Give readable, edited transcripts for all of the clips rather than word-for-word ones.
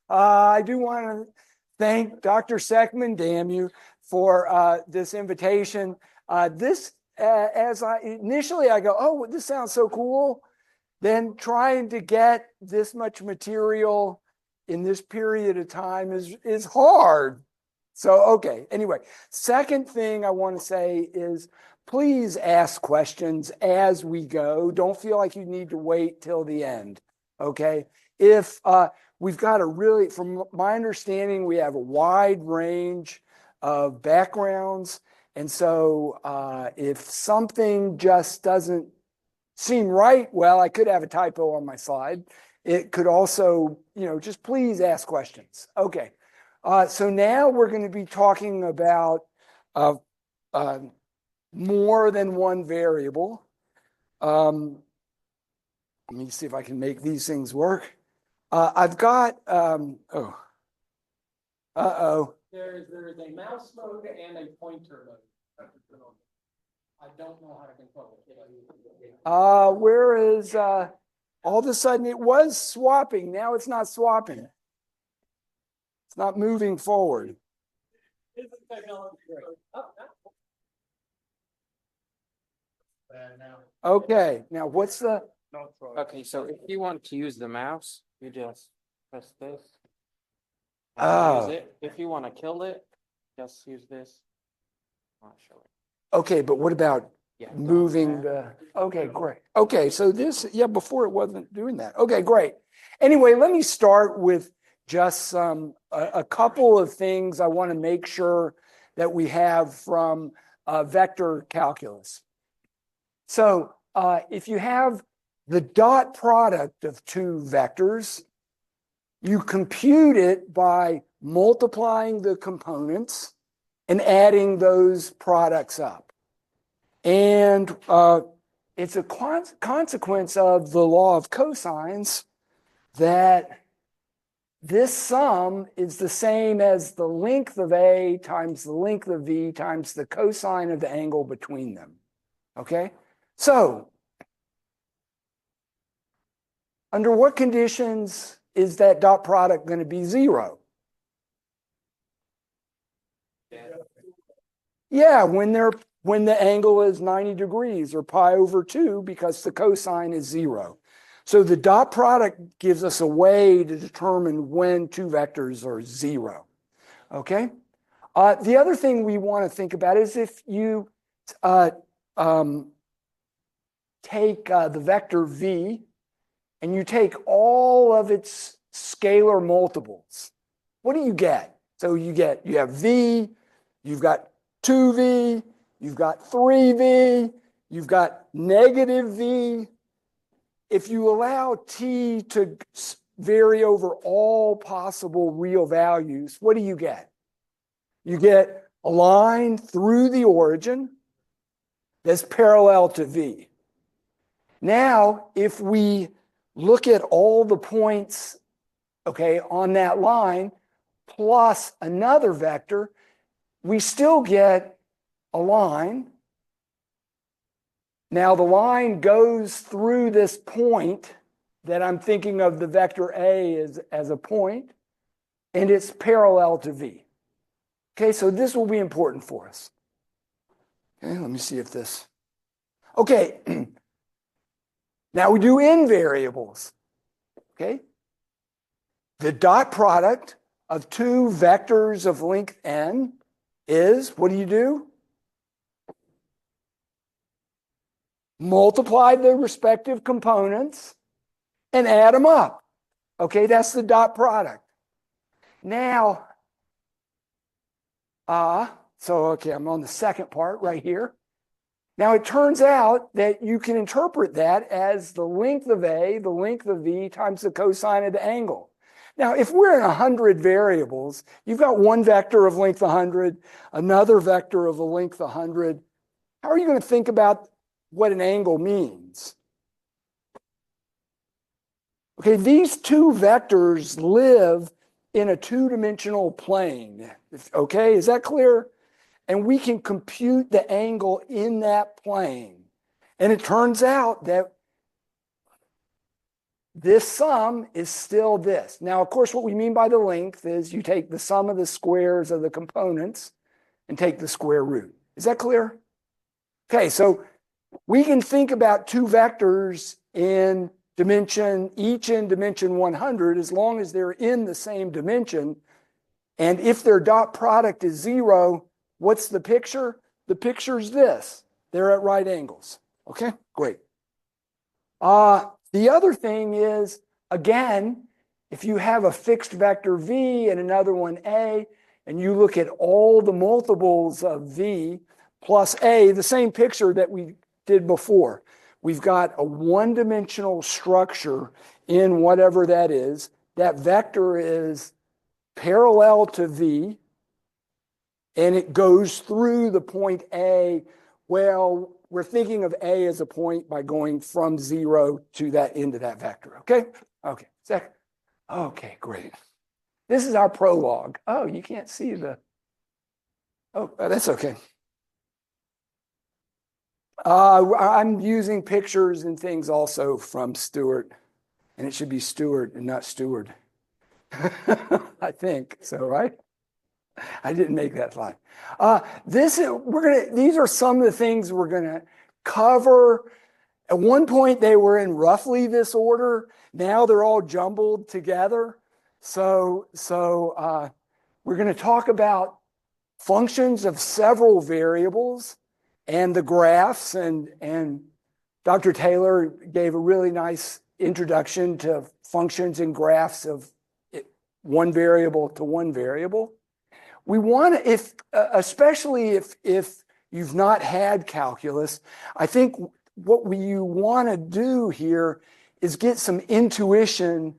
I do want to thank Dr. Seckman, damn you, for this invitation. As I initially I go, oh, this sounds so cool. Then trying to get this much material in this period of time is hard. So, okay. Anyway, second thing I want to say is please ask questions as we go. Don't feel like you need to wait till the end. Okay. If we've got from my understanding, we have a wide range of backgrounds. And so if something just doesn't seem right, well, I could have a typo on my slide. It could also, just please ask questions. Okay. So now we're going to be talking about more than one variable. Let me see if I can make these things work. I've got, There's a mouse mode and a pointer mode. I don't know how to control it. Where is, all of a sudden it was swapping. Now it's not swapping. It's not moving forward. Okay, now what's the... Okay, so if you want to use the mouse, you just press this. Oh. Use it. If you want to kill it, just use this. I'll show it. Okay, but what about moving the... Okay, great. Okay, so before it wasn't doing that. Okay, great. Anyway, let me start with just a couple of things I want to make sure that we have from vector calculus. So if you have the dot product of two vectors, you compute it by multiplying the components and adding those products up. And it's a consequence of the law of cosines that this sum is the same as the length of A times the length of V times the cosine of the angle between them. Okay? So, under what conditions is that dot product going to be zero? Yeah, when the angle is 90 degrees or pi over 2 because the cosine is zero. So the dot product gives us a way to determine when two vectors are zero. Okay? The other thing we want to think about is if you take the vector v and you take all of its scalar multiples, what do you get? So you have v, you've got 2v, you've got 3v, you've got negative v. If you allow t to vary over all possible real values, what do you get? You get a line through the origin that's parallel to v. Now, if we look at all the points, okay, on that line, plus another vector, we still get a line. Now, the line goes through this point that I'm thinking of the vector A as a point, and it's parallel to V. Okay, so this will be important for us. Okay, let me see if this... Okay, now we do n variables. Okay, the dot product of two vectors of length n is, what do? Multiply the respective components and add them up. Okay, that's the dot product. Now, okay, I'm on the second part right here. Now, it turns out that you can interpret that as the length of A, the length of V, times the cosine of the angle. Now, if we're in 100 variables, you've got one vector of length 100, another vector of a length 100. How are you going to think about what an angle means? Okay, these two vectors live in a two-dimensional plane. Okay, is that clear? And we can compute the angle in that plane. And it turns out that this sum is still this. Now, of course, what we mean by the length is you take the sum of the squares of the components and take the square root. Is that clear? Okay, so we can think about two vectors in dimension, each in dimension 100, as long as they're in the same dimension. And if their dot product is 0, what's the picture? The picture's this. They're at right angles. Okay, great. The other thing is, again, if you have a fixed vector v and another one a, and you look at all the multiples of v plus a, the same picture that we did before. We've got a one-dimensional structure in whatever that is. That vector is parallel to v, and it goes through the point A. Well, we're thinking of A as a point by going from 0 to that into that vector. Okay? Okay. Second. Okay, great. This is our prologue. Oh, you can't see the. Oh, that's okay. I'm using pictures and things also from Stewart, and it should be Stewart and not Steward. I think so, right? I didn't make that slide. These are some of the things we're gonna cover. At one point, they were in roughly this order. Now they're all jumbled together. So we're gonna talk about functions of several variables and the graphs, and Dr. Taylor gave a really nice introduction to functions and graphs of one variable to one variable. We want to, especially if you've not had calculus, I think what you want to do here is get some intuition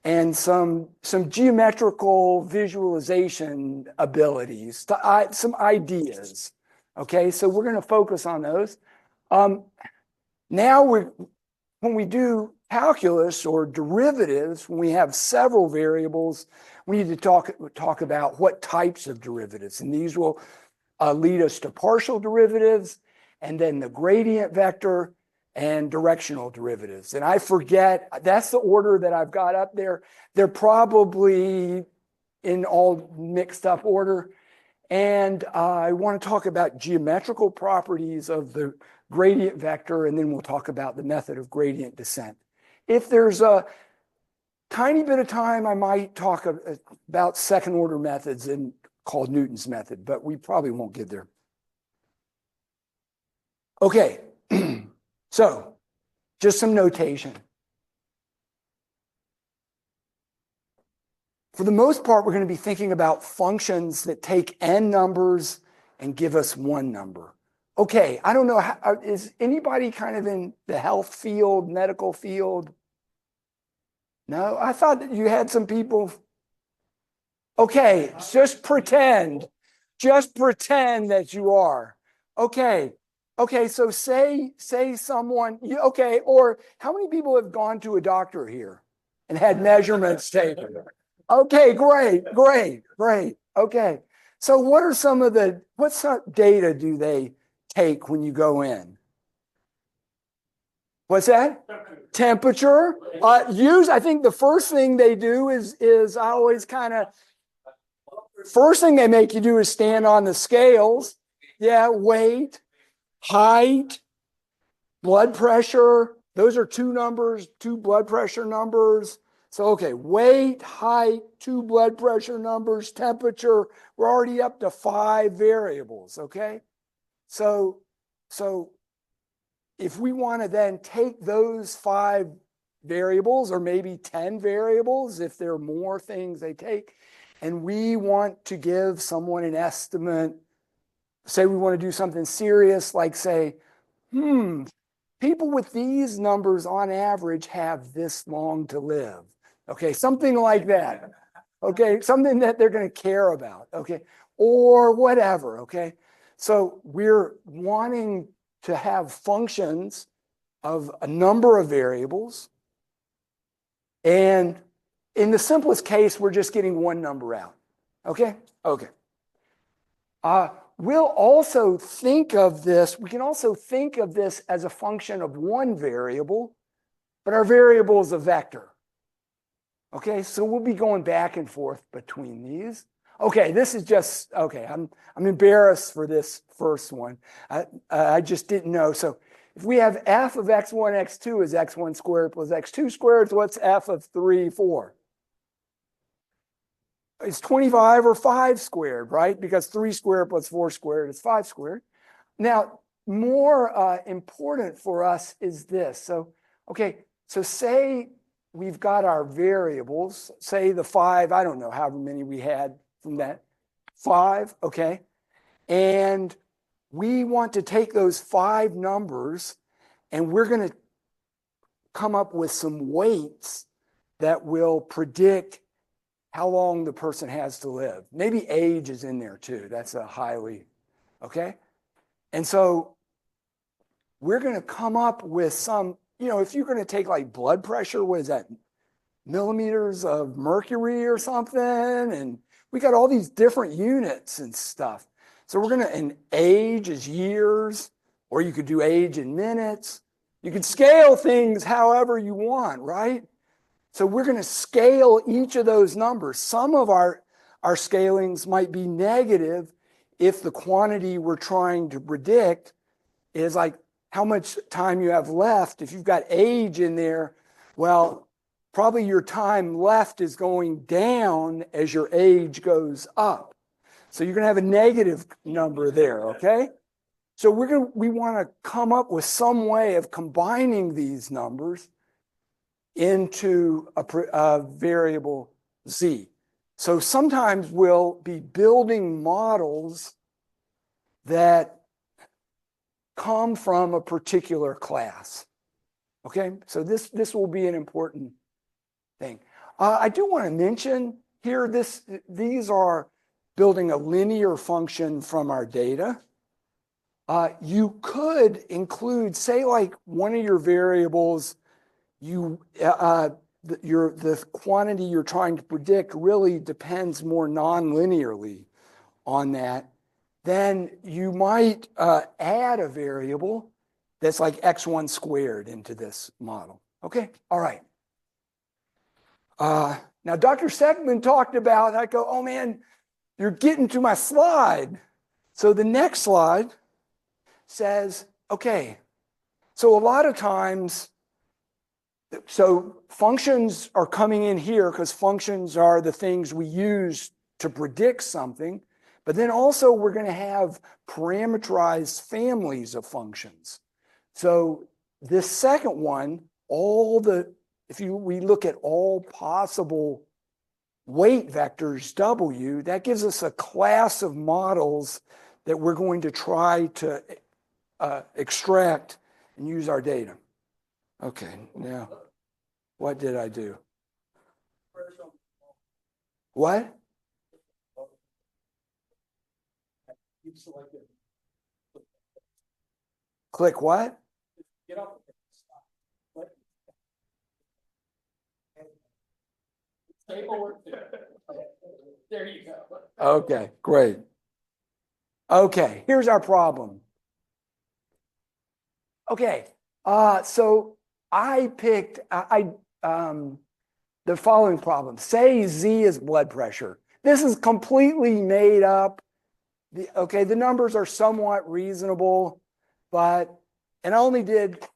and some geometrical visualization abilities, some ideas. Okay, so we're going to focus on those. Now when we do calculus or derivatives, when we have several variables, we need to talk about what types of derivatives. And these will lead us to partial derivatives, and then the gradient vector and directional derivatives. And I forget, that's the order that I've got up there. They're probably in all mixed up order. And I want to talk about geometrical properties of the gradient vector, and then we'll talk about the method of gradient descent. If there's a tiny bit of time, I might talk about second order methods called Newton's method, but we probably won't get there. Okay, so just some notation. For the most part, we're going to be thinking about functions that take n numbers and give us one number. Okay, I don't know, is anybody kind of in the health field, medical field? No, I thought that you had some people. Okay, just pretend that you are. Okay, so say someone, okay, or how many people have gone to a doctor here and had measurements taken? Okay, great. Okay, so what data do they take when you go in? What's that? Temperature. I think the first thing they do is I always first thing they make you do is stand on the scales. Yeah, weight, height, blood pressure. Those are two blood pressure numbers. So, okay, weight, height, two blood pressure numbers, temperature. We're already up to 5 variables, okay? So if we want to then take those 5 variables, or maybe 10 variables, if there are more things they take, and we want to give someone an estimate, say we want to do something serious, like say, people with these numbers on average have this long to live. Okay, something like that. Okay, something that they're going to care about. Okay, or whatever. Okay, so we're wanting to have functions of a number of variables. And in the simplest case, we're just getting one number out. Okay? Okay. We'll also think of this, we can also think of this as a function of one variable. but our variable is a vector. Okay, so we'll be going back and forth between these. Okay, this is just, okay, I'm embarrassed for this first one. I just didn't know. So if we have f of x1, x2 is x1 squared plus x2 squared, so what's f of 3, 4? It's 25 or 5 squared, right? Because 3 squared plus 4 squared is 5 squared. Now, more important for us is this. So, okay, so say we've got our variables, say the 5, I don't know however many we had from that, 5, okay? And we want to take those 5 numbers and we're going to come up with some weights that will predict how long the person has to live. Maybe age is in there too. That's a highly, okay? And so we're going to come up with some, if you're going to take like blood pressure, what is that? Millimeters of mercury or something. And we got all these different units and stuff. So we're going to, and age is years, or you could do age in minutes. You could scale things however you want, right? So we're going to scale each of those numbers. Some of our scalings might be negative if the quantity we're trying to predict is like how much time you have left. If you've got age in there, well, probably your time left is going down as your age goes up. So you're going to have a negative number there, okay? So we want to come up with some way of combining these numbers into a variable z. So sometimes we'll be building models that come from a particular class. Okay, so this will be an important thing. I do want to mention here, these are building a linear function from our data. You could include, say, like one of your variables, the quantity you're trying to predict really depends more non-linearly on that. Then you might add a variable that's like x1 squared into this model. Okay, all right. Now, Dr. Seckman talked about, I go, oh man, you're getting to my slide. So the next slide says, okay, so a lot of times, so functions are coming in here because functions are the things we use to predict something, but then also we're going to have parameterized families of functions. So this second one, we look at all possible weight vectors W, that gives us a class of models that we're going to try to extract and use our data. Okay, now, what did I do? What? Click what? Get up. There you go. Okay, great. Okay, here's our problem. Okay, so I picked the following problem. Say Z is blood pressure. This is completely made up. The numbers are somewhat reasonable, and I only did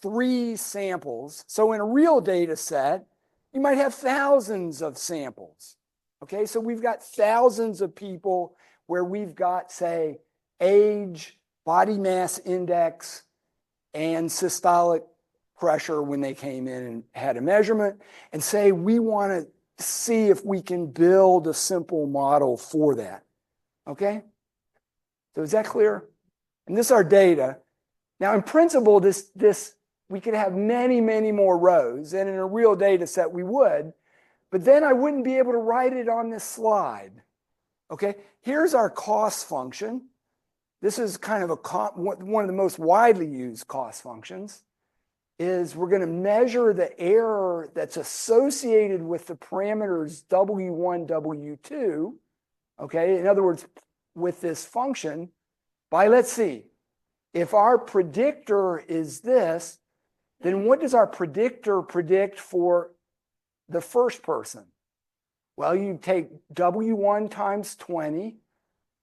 3 samples. So in a real data set, you might have thousands of samples. Okay, so we've got thousands of people where we've got, say, age, body mass index, and systolic pressure when they came in and had a measurement, and say we want to see if we can build a simple model for that. Okay? So is that clear? And this is our data. Now, in principle, this we could have many, many more rows, and in a real data set we would, but then I wouldn't be able to write it on this slide. Okay? Here's our cost function. This is kind of one of the most widely used cost functions, is we're going to measure the error that's associated with the parameters W1, W2, okay? In other words, with this function by, let's see, if our predictor is this, then what does our predictor predict for the first person? Well, you take W1 times 20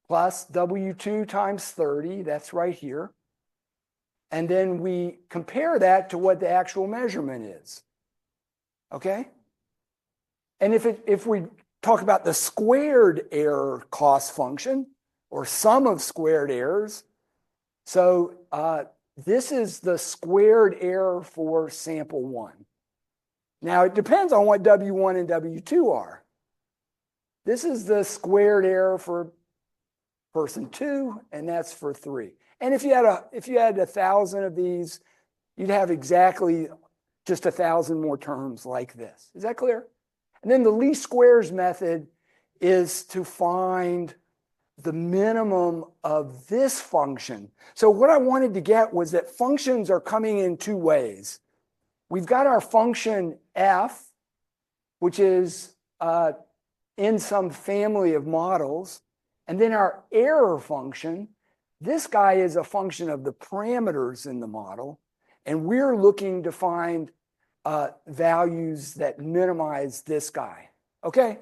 plus W2 times 30, that's right here. And then we compare that to what the actual measurement is. Okay? And if we talk about the squared error cost function, or sum of squared errors, so this is the squared error for sample 1. Now, it depends on what W1 and W2 are. This is the squared error for person 2, and that's for 3. And if you had 1,000 of these, you'd have exactly just 1,000 more terms like this. Is that clear? And then the least squares method is to find the minimum of this function. So what I wanted to get was that functions are coming in 2 ways. We've got our function f, which is in some family of models, and then our error function. This guy is a function of the parameters in the model, and we're looking to find values that minimize this guy. Okay?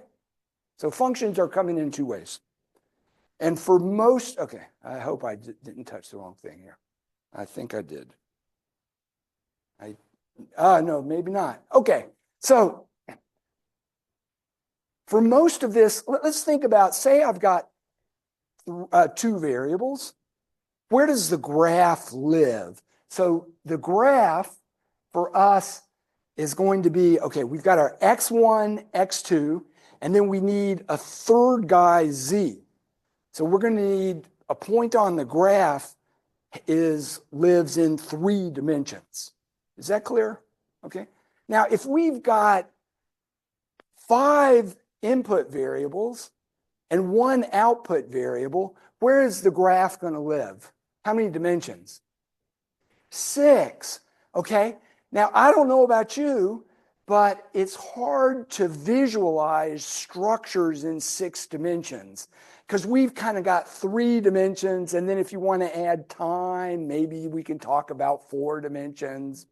So functions are coming in 2 ways. And for most, okay, I hope I didn't touch the wrong thing here. I think I did. No, maybe not. Okay, so for most of this, let's think about, say I've got 2 variables. Where does the graph live? So the graph for us is going to be, okay, we've got our x1, x2, and then we need a third guy, z. So we're going to need a point on the graph lives in 3 dimensions. Is that clear? Okay. Now, if we've got 5 input variables and 1 output variable, where is the graph going to live? How many dimensions? 6. Okay. Now, I don't know about you, but it's hard to visualize structures in 6 dimensions because we've kind of got 3 dimensions, and then if you want to add time, maybe we can talk about 4 dimensions.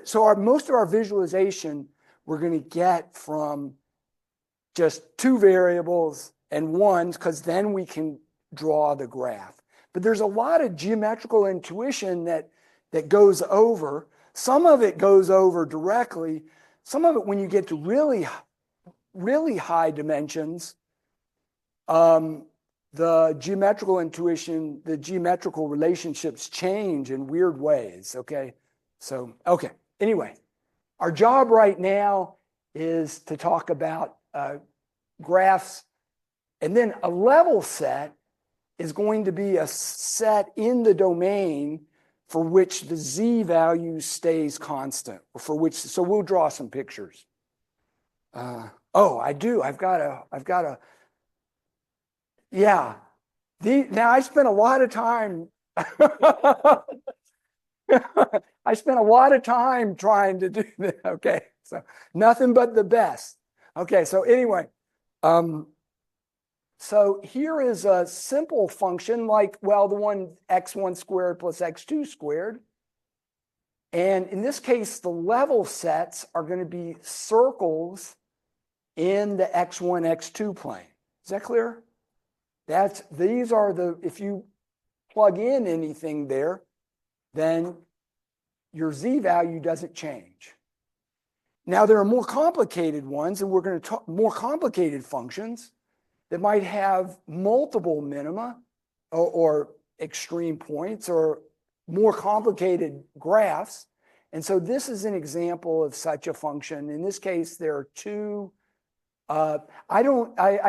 So most of our visualization we're going to get from just 2 variables and 1, because then we can draw the graph. But there's a lot of geometrical intuition that goes over. Some of it goes over directly. Some of it, when you get to really, really high dimensions, the geometrical intuition, the geometrical relationships change in weird ways, okay? So, okay, anyway, our job right now is to talk about graphs, and then a level set is going to be a set in the domain for which the z value stays constant, or for which, so we'll draw some pictures. Oh, I do. I've got a. Yeah. Now I spent a lot of time. I spent a lot of time trying to do that. Okay, so nothing but the best. Okay, so anyway, so here is a simple function like, well, the one x1 squared plus x2 squared. And in this case, the level sets are going to be circles in the x1, x2 plane. Is that clear? These are the, if you plug in anything there, then your z value doesn't change. Now, there are more complicated ones, and we're going to talk more complicated functions that might have multiple minima or extreme points or more complicated graphs. And so this is an example of such a function. In this case, there are 2. I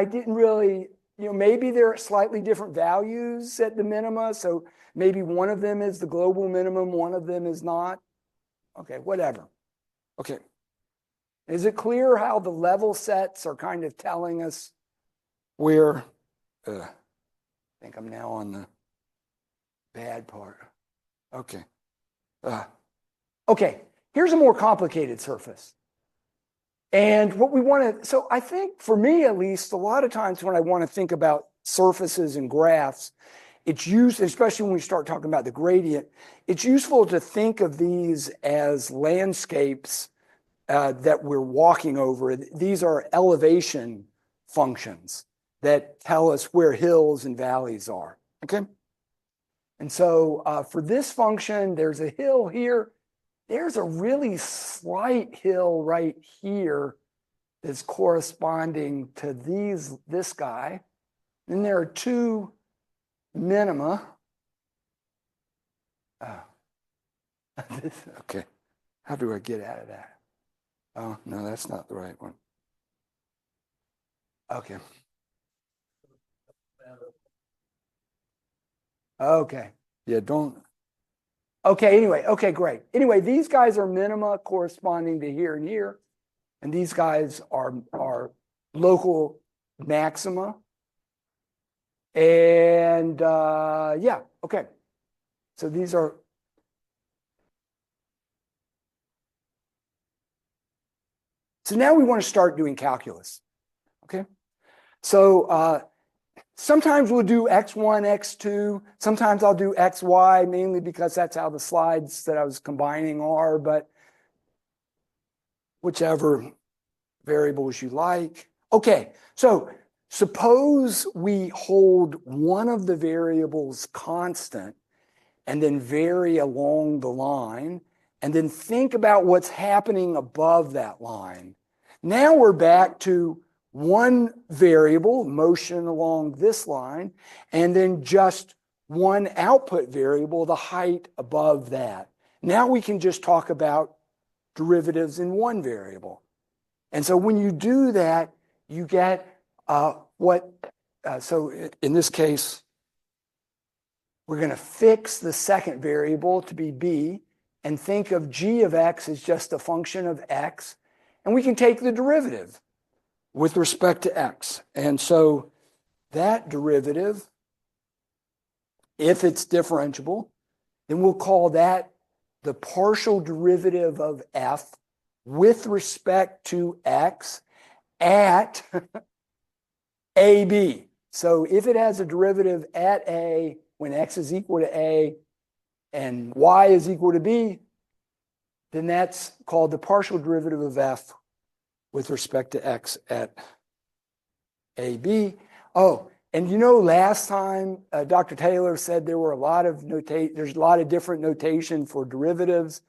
didn't really, maybe there are slightly different values at the minima. So maybe one of them is the global minimum, one of them is not. Okay, whatever. Okay. Is it clear how the level sets are kind of telling us where, I think I'm now on the bad part. Okay. Okay, here's a more complicated surface. And what we want to, so I think for me at least, a lot of times when I want to think about surfaces and graphs, it's used, especially when we start talking about the gradient, it's useful to think of these as landscapes that we're walking over. These are elevation functions that tell us where hills and valleys are, okay? And so for this function, there's a hill here. There's a really slight hill right here that's corresponding to this guy. Then there are two minima. Okay, how do I get out of that? Oh, no, that's not the right one. Okay. Okay, yeah, don't. Okay, anyway, okay, great. Anyway, these guys are minima corresponding to here and here, and these guys are local maxima. And yeah, okay. So these are. So now we want to start doing calculus, okay? So sometimes we'll do x1, x2. Sometimes I'll do xy, mainly because that's how the slides that I was combining are, but whichever variables you like. Okay, so suppose we hold one of the variables constant and then vary along the line, and then think about what's happening above that line. Now we're back to one variable, motion along this line, and then just one output variable, the height above that. Now we can just talk about derivatives in one variable. And so when you do that, you get so in this case, we're going to fix the second variable to be b and think of g of x as just a function of x. And we can take the derivative with respect to x. And so that derivative, if it's differentiable, then we'll call that the partial derivative of f with respect to x at ab. So if it has a derivative at a when x is equal to a and y is equal to b, then that's called the partial derivative of f with respect to x at ab. Oh, and you know, last time Dr. Taylor said there were a lot of there's a lot of different notation for derivatives.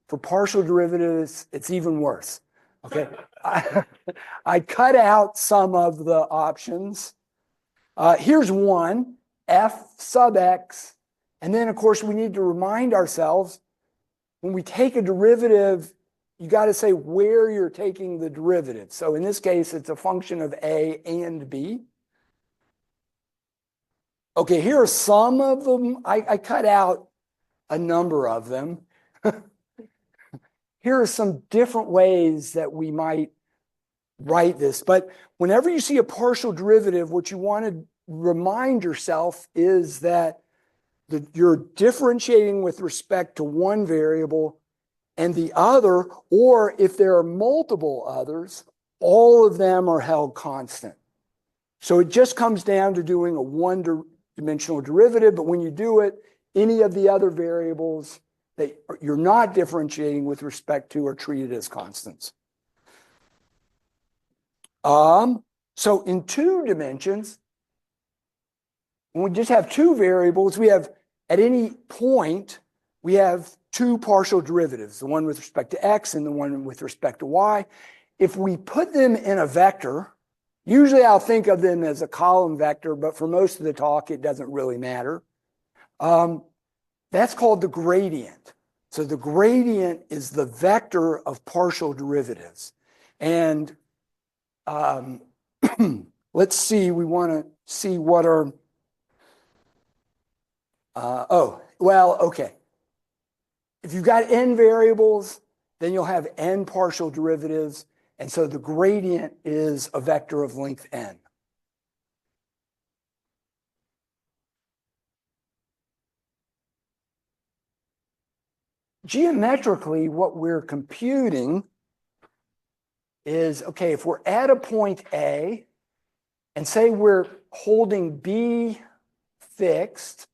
For partial derivatives, it's even worse. Okay, I cut out some of the options. Here's one, f sub x, and then of course we need to remind ourselves when we take a derivative, you got to say where you're taking the derivative. So in this case, it's a function of a and b. Okay, here are some of them. I cut out a number of them. Here are some different ways that we might write this. But whenever you see a partial derivative, what you want to remind yourself is that you're differentiating with respect to one variable and the other, or if there are multiple others, all of them are held constant. So it just comes down to doing a one-dimensional derivative, but when you do it, any of the other variables that you're not differentiating with respect to are treated as constants. So in two dimensions, when we just have two variables, we have at any point, we have two partial derivatives, the one with respect to x and the one with respect to y. If we put them in a vector, usually I'll think of them as a column vector, but for most of the talk, it doesn't really matter. That's called the gradient. So the gradient is the vector of partial derivatives. And let's see, we want to see what are, okay. If you've got n variables, then you'll have n partial derivatives. And so the gradient is a vector of length n. Geometrically, what we're computing is, okay, if we're at a point A, and say we're holding B fixed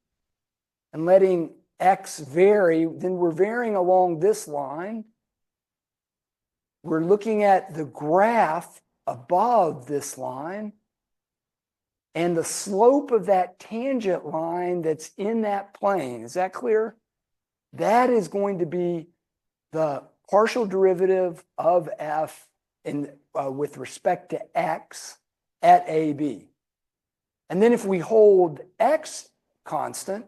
and letting x vary, then we're varying along this line. We're looking at the graph above this line, and the slope of that tangent line that's in that plane. Is that clear? That is going to be the partial derivative of f with respect to x at AB. And then if we hold x constant,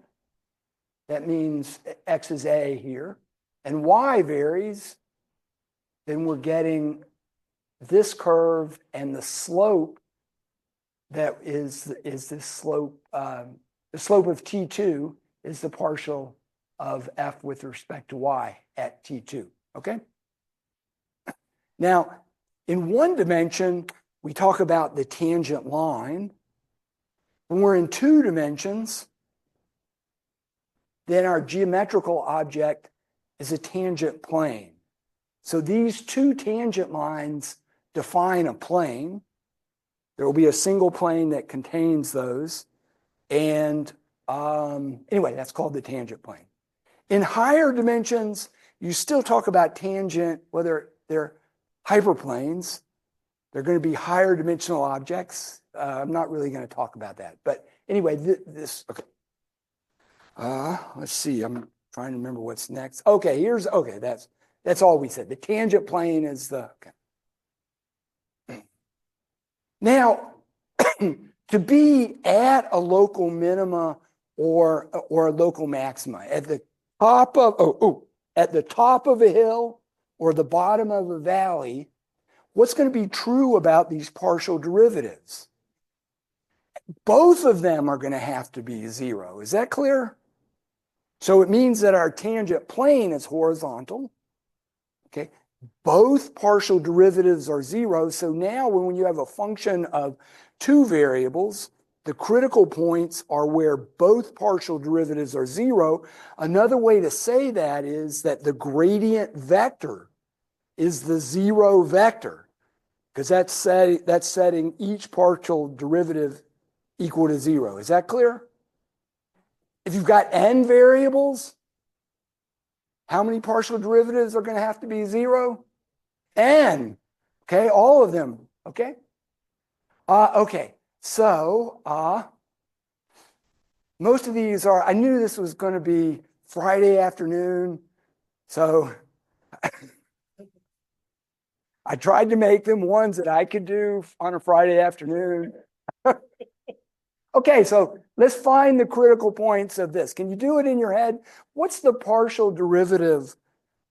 that means x is a here, and y varies, then we're getting this curve, and the slope that is this slope, the slope of T2 is the partial of f with respect to y at T2, okay? Now, in one dimension, we talk about the tangent line. When we're in two dimensions, then our geometrical object is a tangent plane. So these two tangent lines define a plane. There will be a single plane that contains those. And anyway, that's called the tangent plane. In higher dimensions, you still talk about tangent, whether they're hyperplanes. They're going to be higher dimensional objects. I'm not really going to talk about that. But anyway, okay. Let's see. I'm trying to remember what's next. Okay, that's all we said. The tangent plane is the, okay. Now, to be at a local minima or a local maxima, at the top of, at the top of a hill or the bottom of a valley, what's going to be true about these partial derivatives? Both of them are going to have to be zero. Is that clear? So it means that our tangent plane is horizontal. Okay. Both partial derivatives are zero. So now when you have a function of two variables, the critical points are where both partial derivatives are zero. Another way to say that is that the gradient vector is the zero vector, because that's setting each partial derivative equal to zero. Is that clear? If you've got n variables, how many partial derivatives are going to have to be zero? N. Okay, all of them. Okay. Okay. So most of these are. I knew this was going to be Friday afternoon, so I tried to make them ones that I could do on a Friday afternoon. Okay, so let's find the critical points of this. Can you do it in your head? What's the partial derivative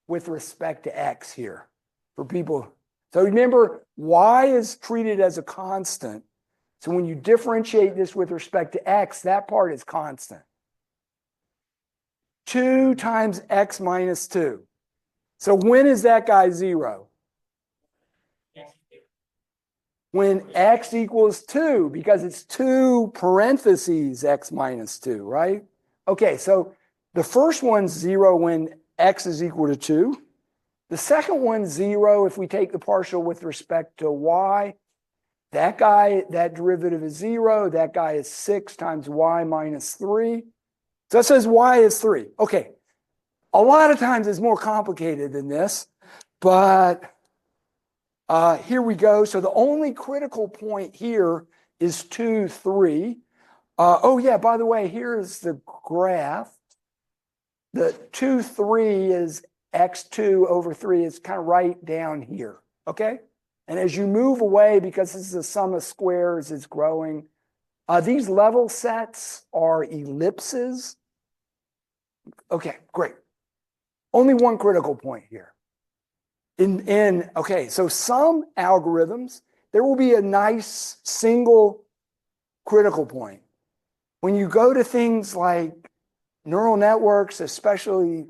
with respect to x here for people? So remember, y is treated as a constant. So when you differentiate this with respect to x, that part is constant. 2 times x minus 2. So when is that guy 0? When x equals 2, because it's 2 parentheses x minus 2, right? Okay, so the first one's 0 when x is equal to 2. The second one's 0 if we take the partial with respect to y. That guy, that derivative is 0. That guy is 6 times y minus 3. So that says y is 3. Okay, a lot of times it's more complicated than this, but here we go. So the only critical point here is 2, 3. Oh yeah, by the way, here's the graph. The 2, 3 is x2 over 3. It's kind of right down here, okay? And as you move away, because this is a sum of squares, it's growing. These level sets are ellipses. Okay, great. Only one critical point here. Okay, so some algorithms, there will be a nice single critical point. When you go to things like neural networks, especially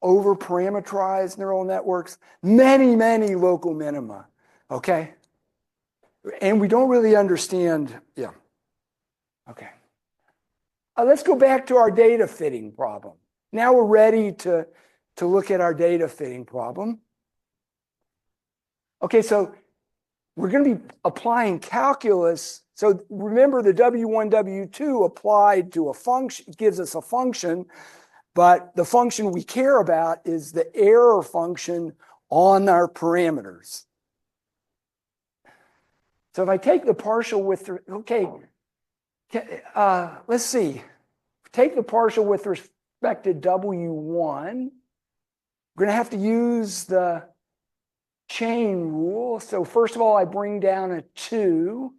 over-parameterized neural networks, many, many local minima, okay? And we don't really understand, yeah. Okay. Let's go back to our data fitting problem. Now we're ready to look at our data fitting problem. Okay, so we're going to be applying calculus. So remember the W1, W2 applied to a function gives us a function, but the function we care about is the error function on our parameters. So if I take the partial with, okay, let's see. Take the partial with respect to W1. We're going to have to use the chain rule. So first of all, I bring down a 2.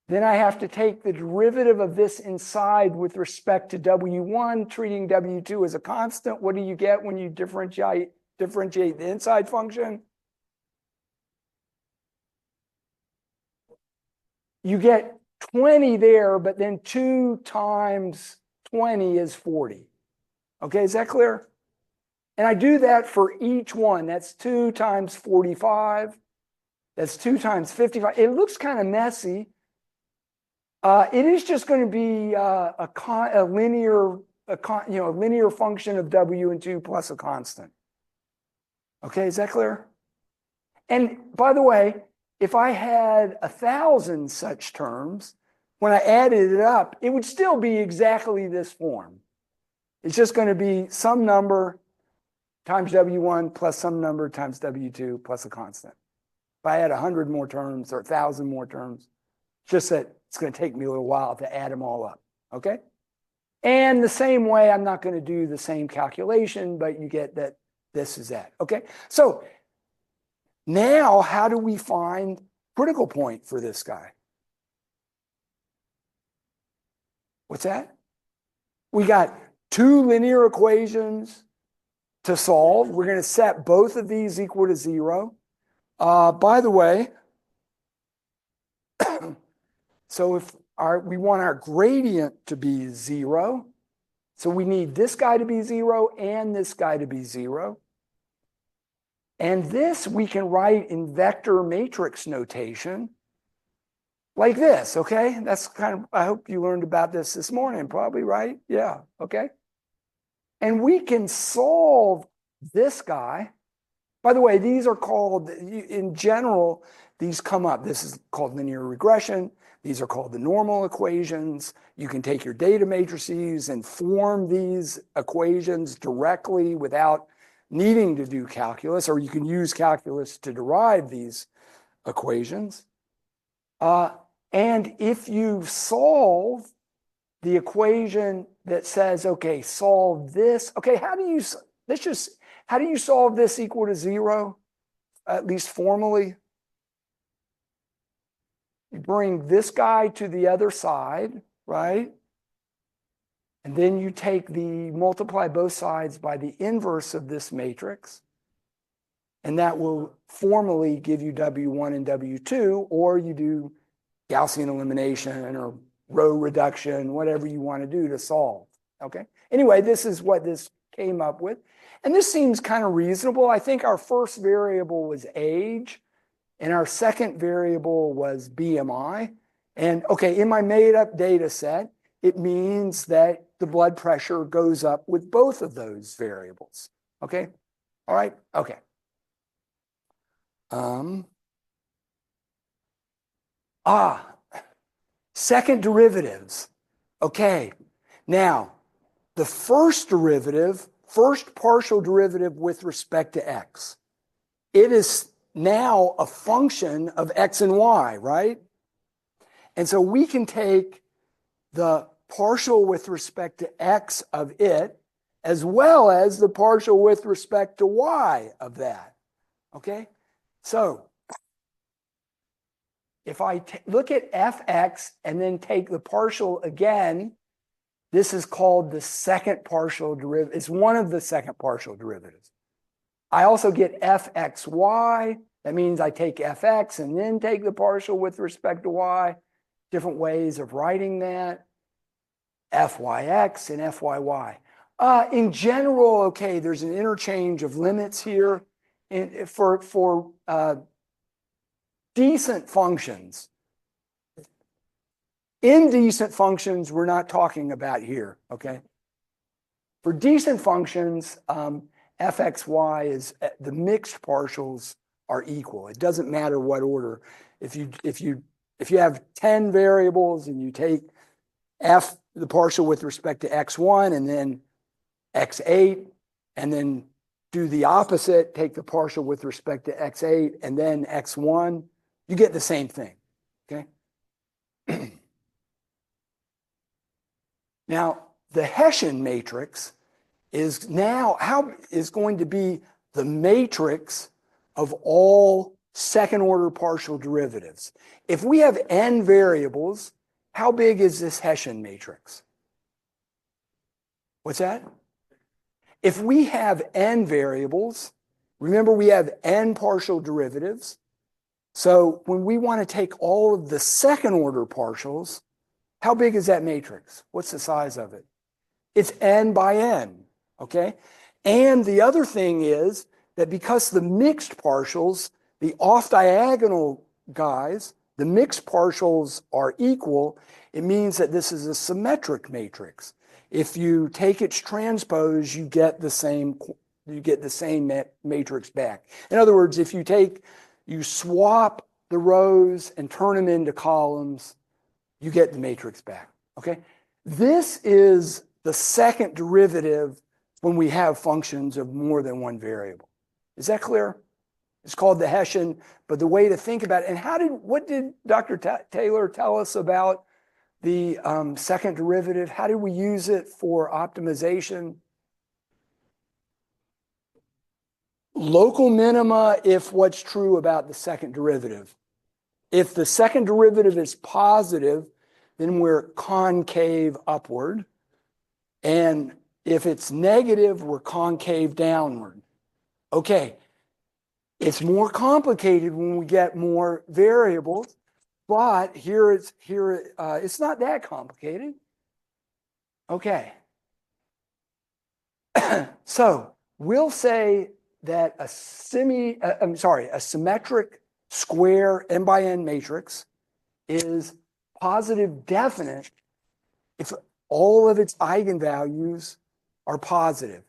Then I have to take the derivative of this inside with respect to W1, treating W2 as a constant. What do you get when you differentiate the inside function? You get 20 there, but then 2 times 20 is 40. Okay, is that clear? And I do that for each one. That's 2 times 45. That's 2 times 55. It looks kind of messy. It is just going to be a linear function of W and 2 plus a constant. Okay, is that clear? And by the way, if I had 1,000 such terms, when I added it up, it would still be exactly this form. It's just going to be some number times W1 plus some number times W2 plus a constant. If I had 100 more terms or 1,000 more terms, just that it's going to take me a little while to add them all up, okay? And the same way, I'm not going to do the same calculation, but you get that this is that, okay? So now how do we find critical point for this guy? What's that? We got 2 linear equations to solve. We're going to set both of these equal to 0. By the way, so if we want our gradient to be 0, so we need this guy to be 0 and this guy to be 0. And this we can write in vector matrix notation like this, okay? That's kind of, I hope you learned about this morning, probably, right? Yeah, okay. And we can solve this guy. By the way, these are called, in general, these come up. This is called linear regression. These are called the normal equations. You can take your data matrices and form these equations directly without needing to do calculus, or you can use calculus to derive these equations. And if you solve the equation that says, okay, solve this, okay, how do you solve this equal to 0, at least formally? You bring this guy to the other side, right? And then you multiply both sides by the inverse of this matrix. And that will formally give you W1 and W2, or you do Gaussian elimination or row reduction, whatever you want to do to solve, okay? Anyway, this is what this came up with. And this seems kind of reasonable. I think our first variable was age, and our second variable was BMI. And okay, in my made-up data set, it means that the blood pressure goes up with both of those variables, okay? All right, okay. Second derivatives. Okay, now the first partial derivative with respect to x, it is now a function of x and y, right? And so we can take the partial with respect to x of it, as well as the partial with respect to y of that, okay? So if I look at fx and then take the partial again, this is called the second partial derivative. It's one of the second partial derivatives. I also get fxy. That means I take fx and then take the partial with respect to y. Different ways of writing that. Fyx and fyy. In general, okay, there's an interchange of limits here. For decent functions. Indecent functions we're not talking about here, okay? For decent functions, fxy is the mixed partials are equal. It doesn't matter what order. If you have 10 variables and you take f, the partial with respect to x1 and then x8, and then do the opposite, take the partial with respect to x8 and then x1, you get the same thing, okay? Now, the Hessian matrix is going to be the matrix of all second order partial derivatives. If we have n variables, how big is this Hessian matrix? What's that? If we have n variables, remember we have n partial derivatives. So when we want to take all of the second order partials, how big is that matrix? What's the size of it? It's n by n, okay? And the other thing is that because the mixed partials, the off-diagonal guys, the mixed partials are equal, it means that this is a symmetric matrix. If you take its transpose, you get the same matrix back. In other words, if you swap the rows and turn them into columns, you get the matrix back, okay? This is the second derivative when we have functions of more than one variable. Is that clear? It's called the Hessian, but the way to think about it, and what did Dr. Taylor tell us about the second derivative? How did we use it for optimization? Local minima if what's true about the second derivative. If the second derivative is positive, then we're concave upward. And if it's negative, we're concave downward. Okay, it's more complicated when we get more variables, but it's not that complicated. Okay. So we'll say that a symmetric square n by n matrix is positive definite if all of its eigenvalues are positive.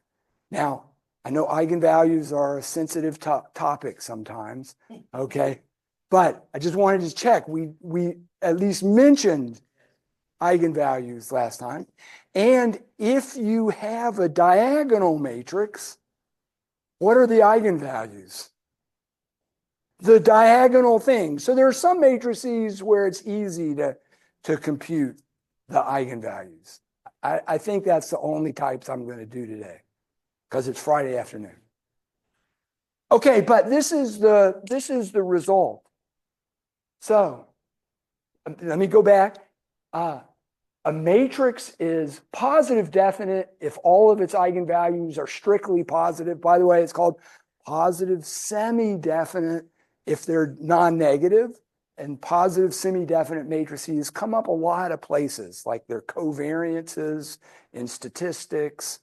Now, I know eigenvalues are a sensitive topic sometimes, okay? But I just wanted to check. We at least mentioned eigenvalues last time. And if you have a diagonal matrix, what are the eigenvalues? The diagonal thing. So there are some matrices where it's easy to compute the eigenvalues. I think that's the only types I'm going to do today because it's Friday afternoon. Okay, but this is the result. So let me go back. A matrix is positive definite if all of its eigenvalues are strictly positive. By the way, it's called positive semi-definite if they're non-negative. And positive semi-definite matrices come up a lot of places, like their covariances in statistics.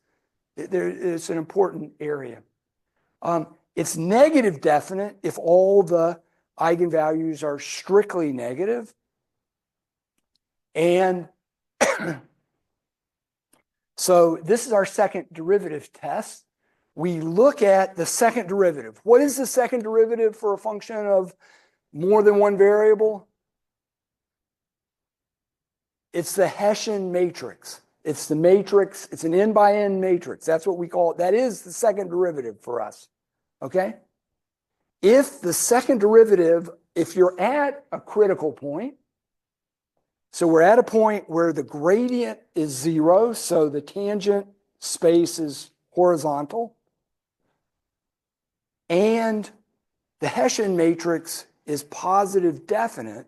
It's an important area. It's negative definite if all the eigenvalues are strictly negative. And so this is our second derivative test. We look at the second derivative. What is the second derivative for a function of more than one variable? It's the Hessian matrix. It's the matrix. It's an n by n matrix. That's what we call it. That is the second derivative for us. Okay? If the second derivative, if you're at a critical point, so we're at a point where the gradient is 0, so the tangent space is horizontal, and the Hessian matrix is positive definite,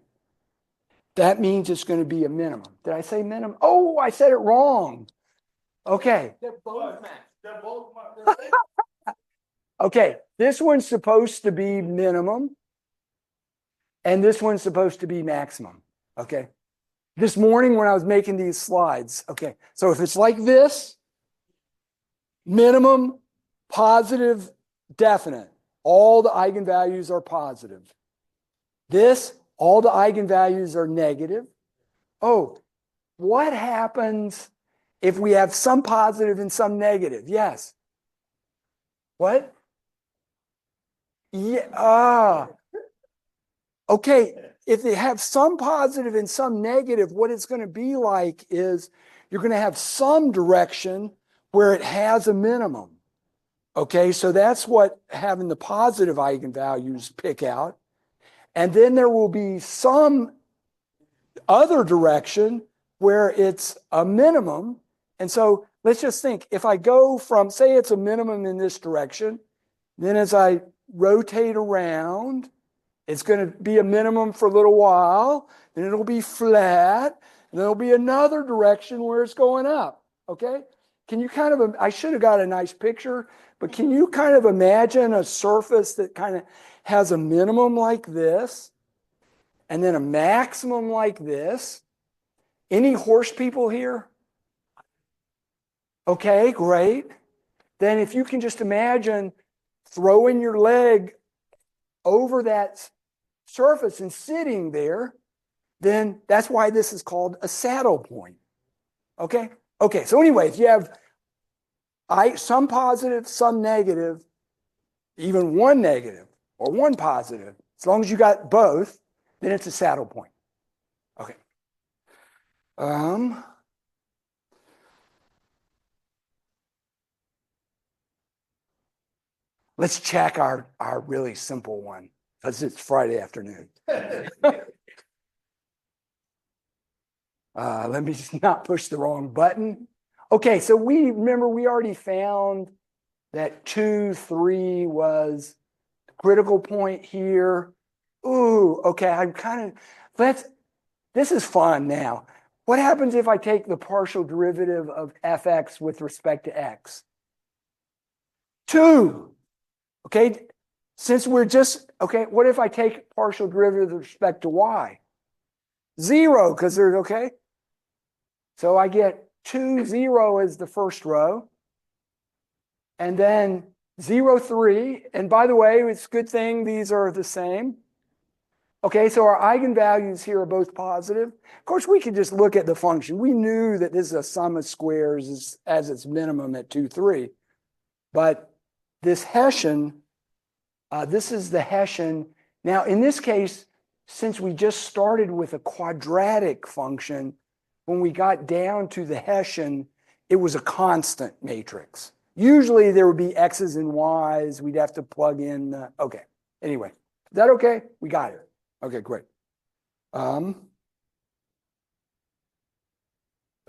that means it's going to be a minimum. Did I say minimum? Oh, I said it wrong. Okay. They're both matched. They're both matched. Okay, this one's supposed to be minimum, and this one's supposed to be maximum. Okay. This morning when I was making these slides, okay, so if it's like this, minimum, positive, definite, all the eigenvalues are positive. This, all the eigenvalues are negative. Oh, what happens if we have some positive and some negative? Yes. What? Yeah. Okay. If they have some positive and some negative, what it's going to be like is you're going to have some direction where it has a minimum. Okay. So that's what having the positive eigenvalues pick out. And then there will be some other direction where it's a minimum. And so let's just think if I go from, say, it's a minimum in this direction, then as I rotate around, it's going to be a minimum for a little while, then it'll be flat, and there'll be another direction where it's going up. Okay? Can you kind of, I should have got a nice picture, but can you kind of imagine a surface that kind of has a minimum like this, and then a maximum like this? Any horse people here? Okay, great. Then if you can just imagine throwing your leg over that surface and sitting there, then that's why this is called a saddle point. Okay? Okay, so anyway, if you have some positive, some negative, even one negative or one positive, as long as you got both, then it's a saddle point. Okay. Let's check our really simple one because it's Friday afternoon. Let me just not push the wrong button. Okay, so we already found that 2, 3 was the critical point here. Ooh, okay, this is fun now. What happens if I take the partial derivative of fx with respect to x? 2. Okay, since we're just, okay, what if I take partial derivative with respect to y? 0, because there's, okay. So I get 2, 0 as the first row. And then 0, 3. And by the way, it's a good thing these are the same. Okay, so our eigenvalues here are both positive. Of course, we could just look at the function. We knew that this is a sum of squares as its minimum at 2, 3. But this Hessian, this is the Hessian. Now, in this case, since we just started with a quadratic function, when we got down to the Hessian, it was a constant matrix. Usually there would be X's and Y's. We'd have to plug in. Okay. Anyway, is that okay? We got it. Okay, great.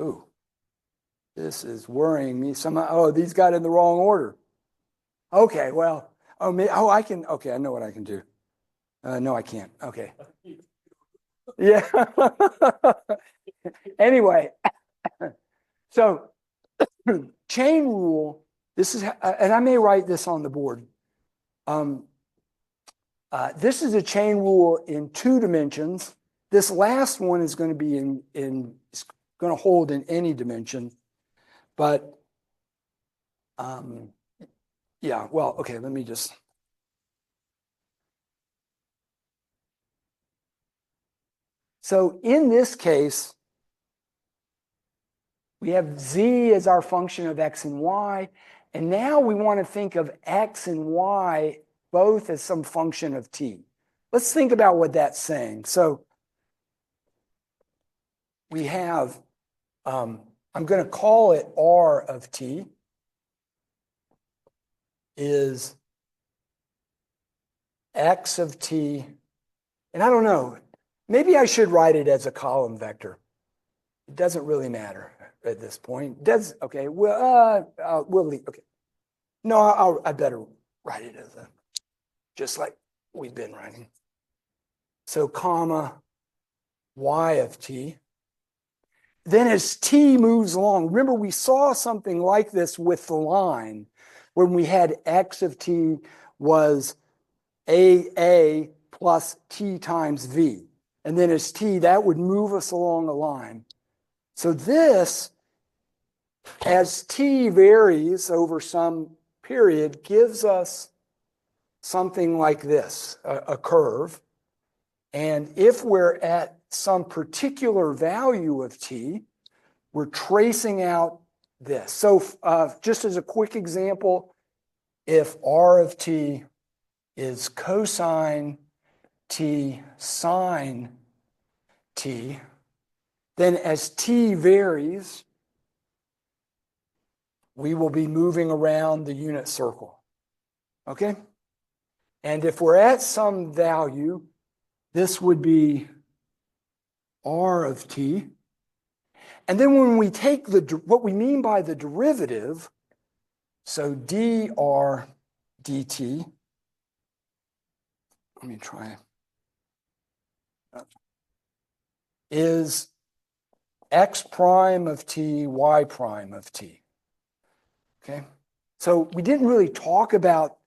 Ooh, this is worrying me. Oh, these got in the wrong order. Okay, well, I can. Okay, I know what I can do. No, I can't. Okay. Yeah. Anyway, so chain rule. This is, and I may write this on the board. This is a chain rule in 2 dimensions. This last one is going to be it's going to hold in any dimension. But yeah, well, okay, let me just. So in this case, we have z as our function of x and y. And now we want to think of x and y both as some function of t. Let's think about what that's saying. So we have, I'm going to call it r of t is x of t. And I don't know, maybe I should write it as a column vector. It doesn't really matter at this point. Okay, well, we'll leave. Okay. No, I better write it as just like we've been writing. So comma y of t. Then as t moves along, remember we saw something like this with the line when we had x of t was a plus t times v. And then as t, that would move us along a line. So this, as t varies over some period, gives us something like this, a curve. And if we're at some particular value of t, we're tracing out this. So just as a quick example, if r of t is cosine t sine t. Then as t varies, we will be moving around the unit circle. Okay? And if we're at some value, this would be r of t. And then when we take what we mean by the derivative, so dr dt, let me try, is x prime of t, y prime of t. Okay? So we didn't really talk about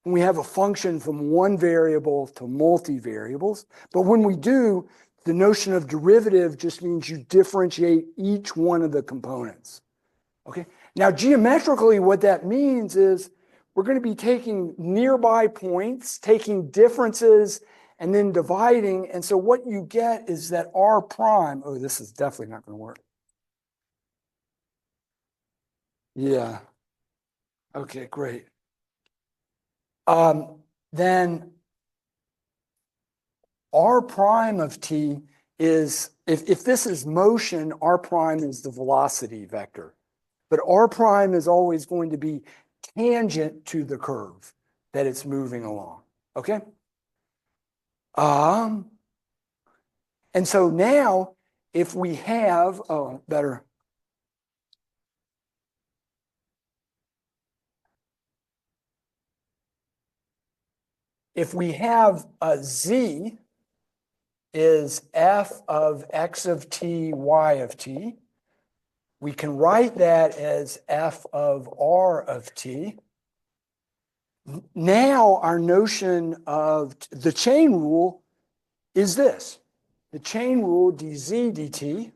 when we have a function from one variable to multivariables, but when we do, the notion of derivative just means you differentiate each one of the components. Okay? Now, geometrically, what that means is we're going to be taking nearby points, taking differences, and then dividing. And so what you get is that r prime, oh, this is definitely not going to work. Yeah. Okay, great. Then r prime of t is, if this is motion, r prime is the velocity vector. But r prime is always going to be tangent to the curve that it's moving along. Okay? And so now, if we have, better. If we have a z is f of x of t, y of t, we can write that as f of r of t. Now our notion of the chain rule is this. The chain rule dz dt.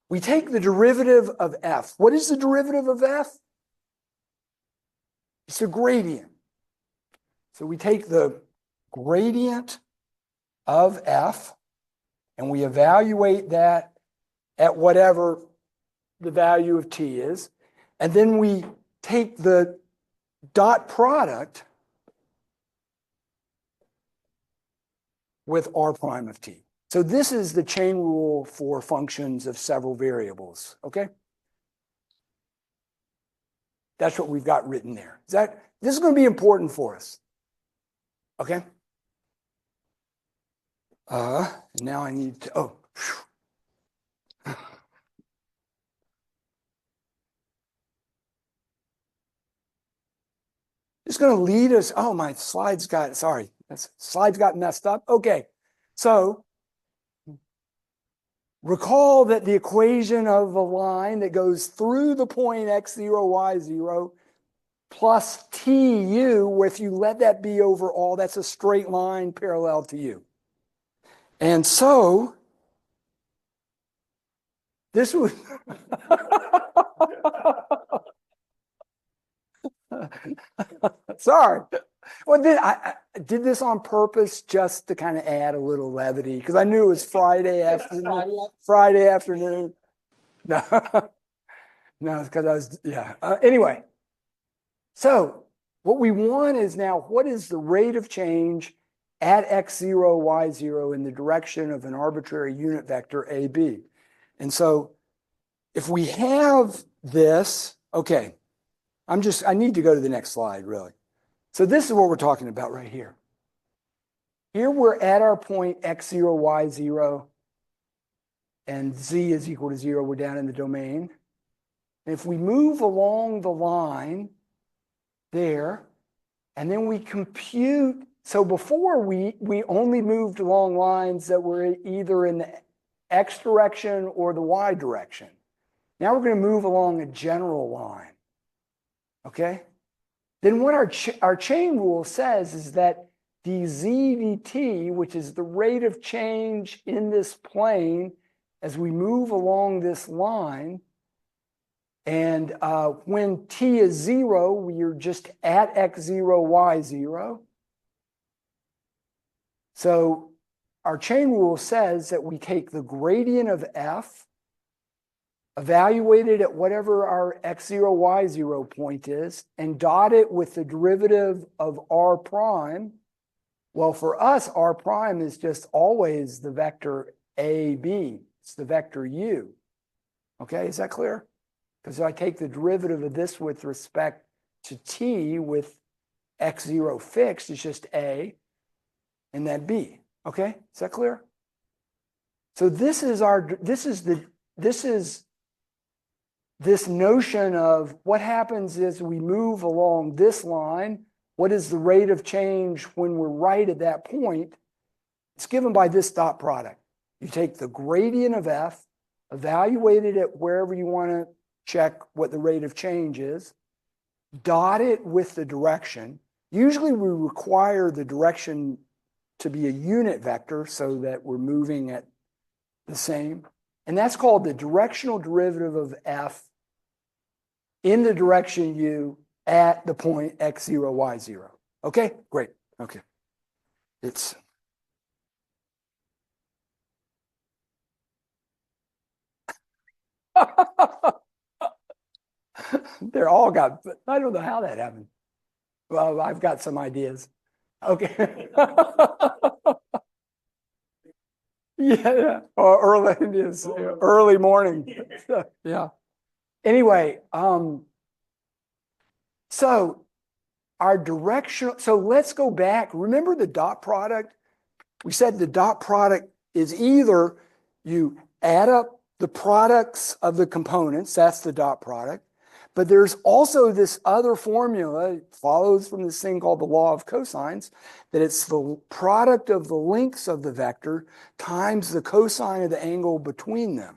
We take the derivative of f. What is the derivative of f? It's a gradient. So we take the gradient of f and we evaluate that at whatever the value of t is. And then we take the dot product with r prime of t. So this is the chain rule for functions of several variables, okay? That's what we've got written there. This is going to be important for us, okay? Now I need to, It's going to lead us, my slides got messed up. Okay, so recall that the equation of a line that goes through the point x0, y0 plus tu, if you let that be over all, that's a straight line parallel to u. And so, this was... Sorry. Well, I did this on purpose just to kind of add a little levity because I knew it was Friday afternoon. Friday afternoon. No, no, because I was, yeah. Anyway, so what we want is now, what is the rate of change at x0, y0 in the direction of an arbitrary unit vector AB? And so if we have this, okay, I need to go to the next slide, really. So this is what we're talking about right here. Here we're at our point x0, y0, and z is equal to 0. We're down in the domain. And if we move along the line there, and then we compute, so before we only moved along lines that were either in the x direction or the y direction. Now we're going to move along a general line. Okay? Then what our chain rule says is that dz dt, which is the rate of change in this plane as we move along this line, and when t is 0, we are just at x0, y0. So our chain rule says that we take the gradient of f evaluate it at whatever our x0, y0 point is, and dot it with the derivative of r prime. Well, for us, r prime is just always the vector AB. It's the vector u. Okay, is that clear? Because if I take the derivative of this with respect to t with x0 fixed, it's just a and then b. Okay, is that clear? So this is this notion of what happens is we move along this line. What is the rate of change when we're right at that point? It's given by this dot product. You take the gradient of f, evaluate it at wherever you want to check what the rate of change is, dot it with the direction. Usually we require the direction to be a unit vector so that we're moving at the same. And that's called the directional derivative of f in the direction u at the point x0, y0. Okay, great. Okay. It's they're all got, I don't know how that happened. Well, I've got some ideas. Okay. Yeah, or early, it is early morning. Yeah. Anyway, so our direction, so let's go back. Remember the dot product? We said the dot product is either you add up the products of the components, that's the dot product, but there's also this other formula, it follows from this thing called the law of cosines, that it's the product of the lengths of the vector times the cosine of the angle between them,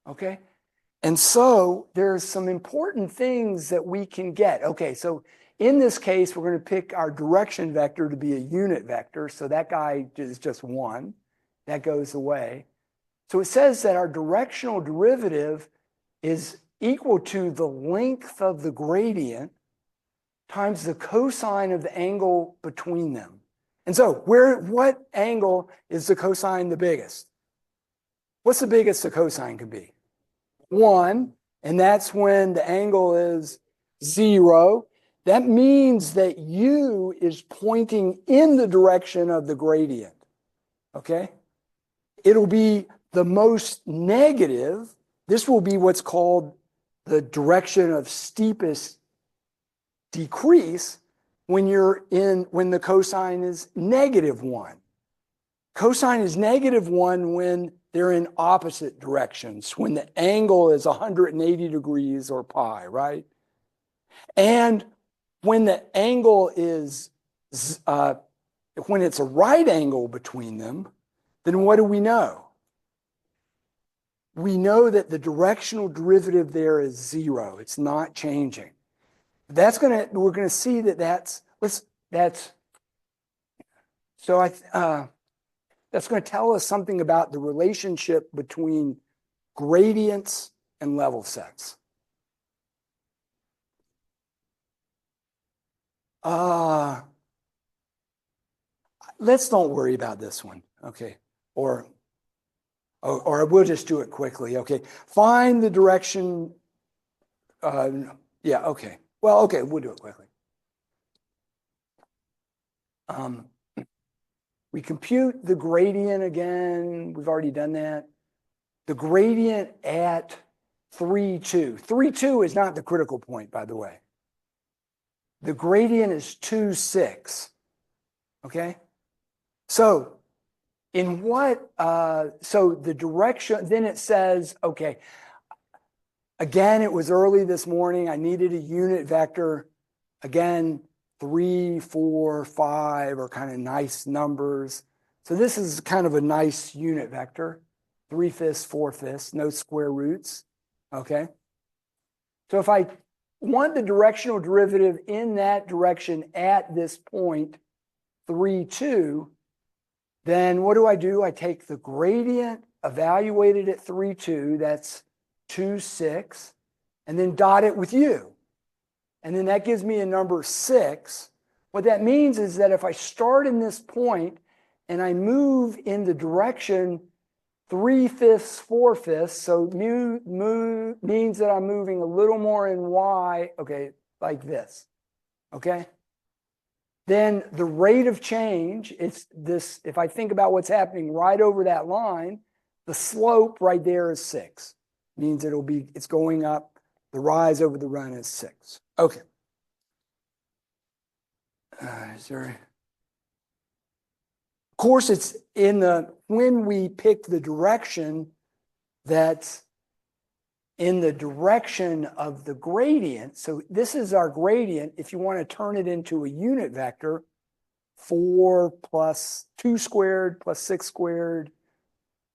okay? And so there's some important things that we can get. Okay, so in this case, we're going to pick our direction vector to be a unit vector, so that guy is just 1. That goes away. So it says that our directional derivative is equal to the length of the gradient times the cosine of the angle between them. And so what angle is the cosine the biggest? What's the biggest the cosine can be? 1, and that's when the angle is 0. That means that u is pointing in the direction of the gradient, okay? It'll be the most negative. This will be what's called the direction of steepest decrease when the cosine is -1. Cosine is -1 when they're in opposite directions, when the angle is 180 degrees or pi, right? And when the angle is, when it's a right angle between them, then what do we know? We know that the directional derivative there is 0. It's not changing. We're going to see that that's going to tell us something about the relationship between gradients and level sets. Let's don't worry about this one, okay? Or we'll just do it quickly, okay? Find the direction. Yeah, okay. Well, okay, we'll do it quickly. We compute the gradient again. We've already done that. The gradient at 3, 2. 3, 2 is not the critical point, by the way. The gradient is 2, 6. Okay? So so the direction, then it says, okay, again, it was early this morning. I needed a unit vector. Again, 3, 4, 5 are kind of nice numbers. So this is kind of a nice unit vector. 3/5, 4/5, no square roots. Okay? So if I want the directional derivative in that direction at this point, 3, 2, then what do? I take the gradient evaluated at 3, 2, that's 2, 6, and then dot it with u. And then that gives me a number 6. What that means is that if I start in this point and I move in the direction 3/5, 4/5. So means that I'm moving a little more in Y, okay, like this, okay? Then the rate of change, it's this, if I think about what's happening right over that line, the slope right there is 6. Means it's going up, the rise over the run is 6. Okay. Of course, it's when we pick the direction that's in the direction of the gradient. So this is our gradient. If you want to turn it into a unit vector, 4 plus 2 squared plus 6 squared,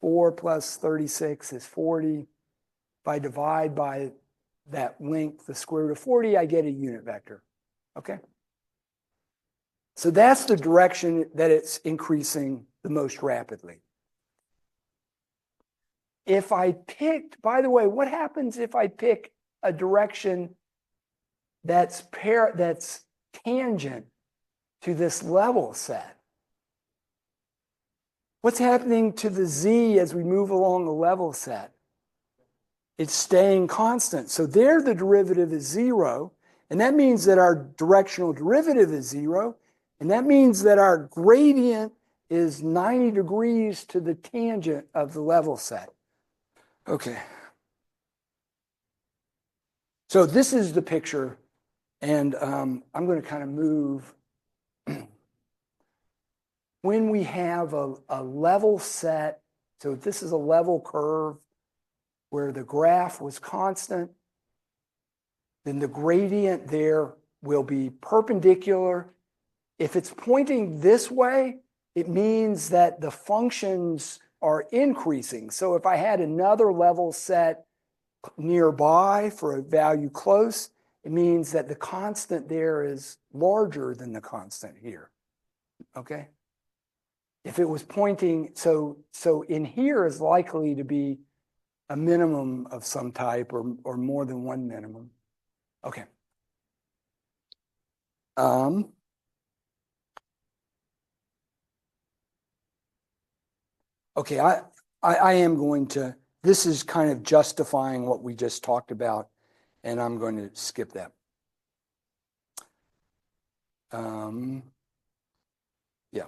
4 plus 36 is 40. If I divide by that length, the square root of 40, I get a unit vector. Okay? So that's the direction that it's increasing the most rapidly. If I picked, by the way, what happens if I pick a direction that's tangent to this level set? What's happening to the z as we move along the level set? It's staying constant. So there the derivative is 0, and that means that our directional derivative is 0, and that means that our gradient is 90 degrees to the tangent of the level set. Okay. So this is the picture, and I'm going to kind of move. When we have a level set, so this is a level curve where the graph was constant, then the gradient there will be perpendicular. If it's pointing this way, it means that the functions are increasing. So if I had another level set nearby for a value close, it means that the constant there is larger than the constant here. Okay? If it was pointing, so in here is likely to be a minimum of some type or more than one minimum. Okay. Okay, I am going to, this is kind of justifying what we just talked about, and I'm going to skip that. Yeah.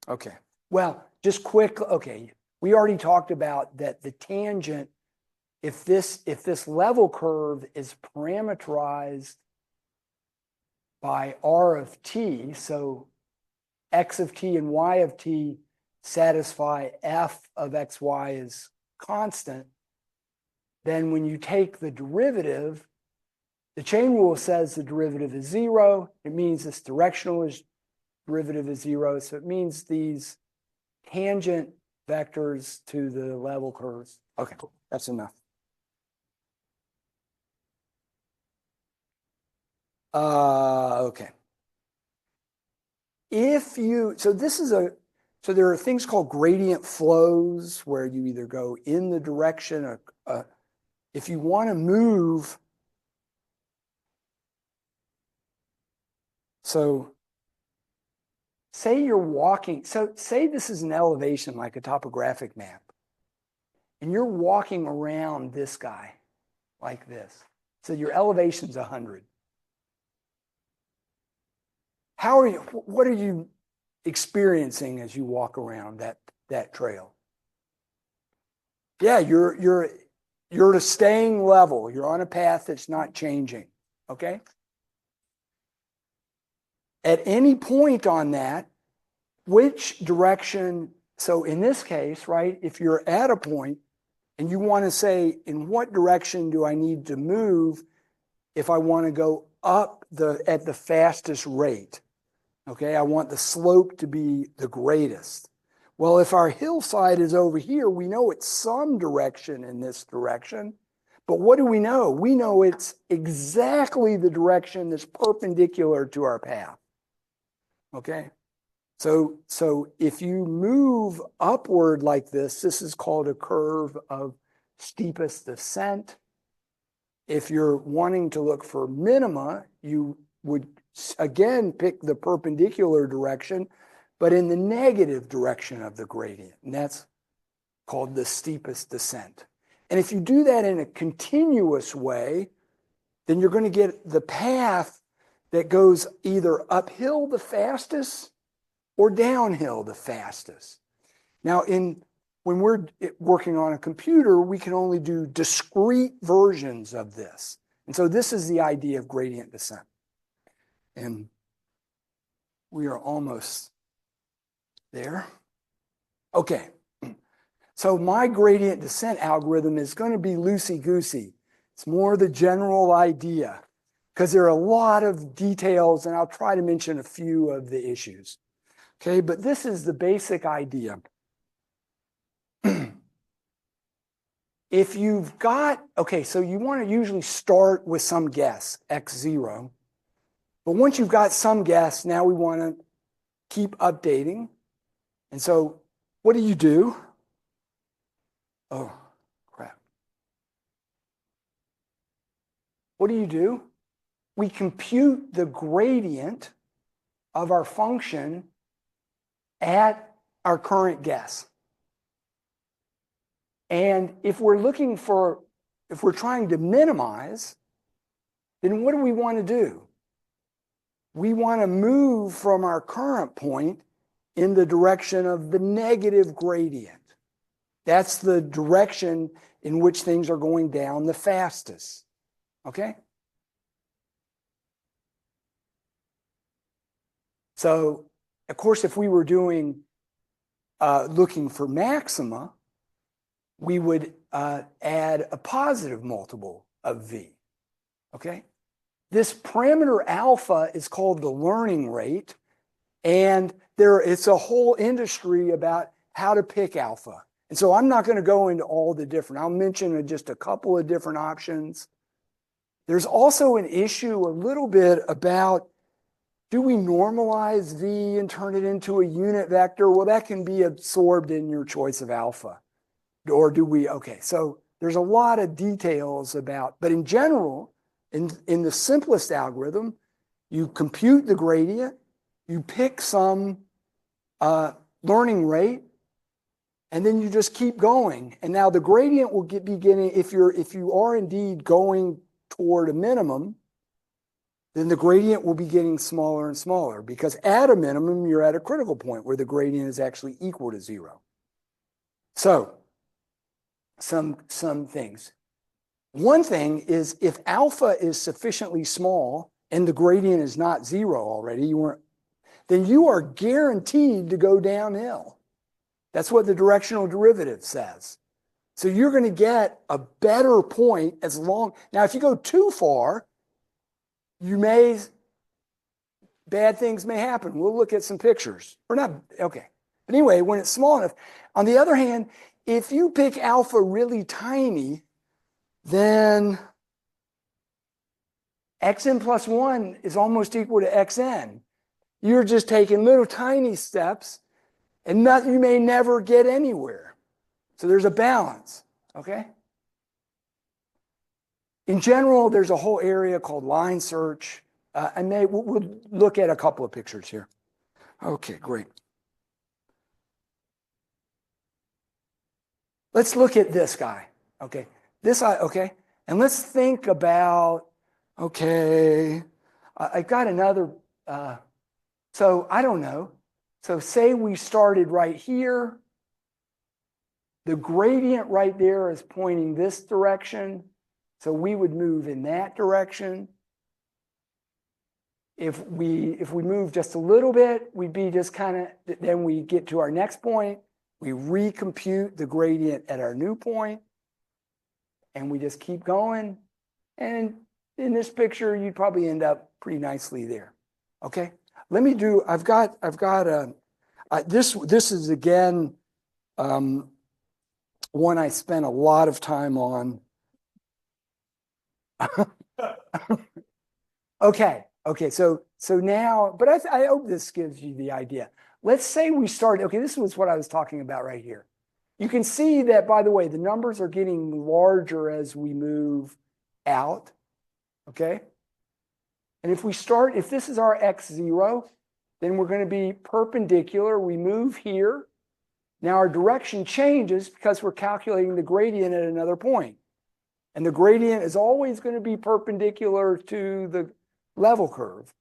Okay. Well, just quick, okay, we already talked about that the tangent, if this level curve is parameterized by r of t, so x of t and y of t satisfy f of xy is constant, then when you take the derivative, the chain rule says the derivative is 0. It means this directional derivative is 0. So it means these tangent vectors to the level curves. Okay, cool. That's enough. Okay. So there are things called gradient flows where you either go in the direction or if you want to move. So say you're walking, so say this is an elevation like a topographic map, and you're walking around this guy like this. So your elevation's 100. What are you experiencing as you walk around that trail? Yeah, you're at a staying level. You're on a path that's not changing. Okay? At any point on that, which direction, so in this case, right, if you're at a point and you want to say, in what direction do I need to move if I want to go up at the fastest rate? Okay, I want the slope to be the greatest. Well, if our hillside is over here, we know it's some direction in this direction. But what do we know? We know it's exactly the direction that's perpendicular to our path. Okay? So if you move upward like this is called a curve of steepest descent. If you're wanting to look for minima, you would again pick the perpendicular direction, but in the negative direction of the gradient. And that's called the steepest descent. And if you do that in a continuous way, then you're going to get the path that goes either uphill the fastest or downhill the fastest. Now, when we're working on a computer, we can only do discrete versions of this. And so this is the idea of gradient descent. And we are almost there. Okay. So my gradient descent algorithm is going to be loosey-goosey. It's more the general idea because there are a lot of details, and I'll try to mention a few of the issues. Okay, but this is the basic idea. If you've got, okay, so you want to usually start with some guess, x0. But once you've got some guess, now we want to keep updating. And so what do? Oh, crap. What do? We compute the gradient of our function at our current guess. And if we're trying to minimize, then what do we want to do? We want to move from our current point in the direction of the negative gradient. That's the direction in which things are going down the fastest. Okay? So, of course, if we were doing looking for maxima, we would add a positive multiple of v. Okay? This parameter alpha is called the learning rate, and it's a whole industry about how to pick alpha. And so I'm not going to go into all the different, I'll mention just a couple of different options. There's also an issue a little bit about, do we normalize v and turn it into a unit vector? Well, that can be absorbed in your choice of alpha. Or do we, okay, so there's a lot of details about, but in general, in the simplest algorithm, you compute the gradient, you pick some learning rate, and then you just keep going. And now the gradient will be getting, if you are indeed going toward a minimum, then the gradient will be getting smaller and smaller, because at a minimum, you're at a critical point where the gradient is actually equal to 0. So, some things. One thing is, if alpha is sufficiently small and the gradient is not 0 already, then you are guaranteed to go downhill. That's what the directional derivative says. So you're going to get a better point as long. Now, if you go too far, bad things may happen. We'll look at some pictures. Or not, okay. But anyway, when it's small enough. On the other hand, if you pick alpha really tiny, then xn plus 1 is almost equal to xn. You're just taking little tiny steps, and you may never get anywhere. So there's a balance, okay? In general, there's a whole area called line search, and we'll look at a couple of pictures here. Okay, great. Let's look at this guy, okay? Okay, and let's think about, okay, I've got another, so I don't know. So say we started right here. The gradient right there is pointing this direction. So we would move in that direction. If we move just a little bit, we'd be just kind of, then we get to our next point. We recompute the gradient at our new point, and we just keep going. And in this picture, you'd probably end up pretty nicely there. Okay, let me do. I've got this is again one I spent a lot of time on. Okay, so now, but I hope this gives you the idea. Let's say we started, okay, this was what I was talking about right here. You can see that, by the way, the numbers are getting larger as we move out, okay? And if this is our x0, then we're going to be perpendicular. We move here, Now our direction changes because we're calculating the gradient at another point. And the gradient is always going to be perpendicular to the level curve.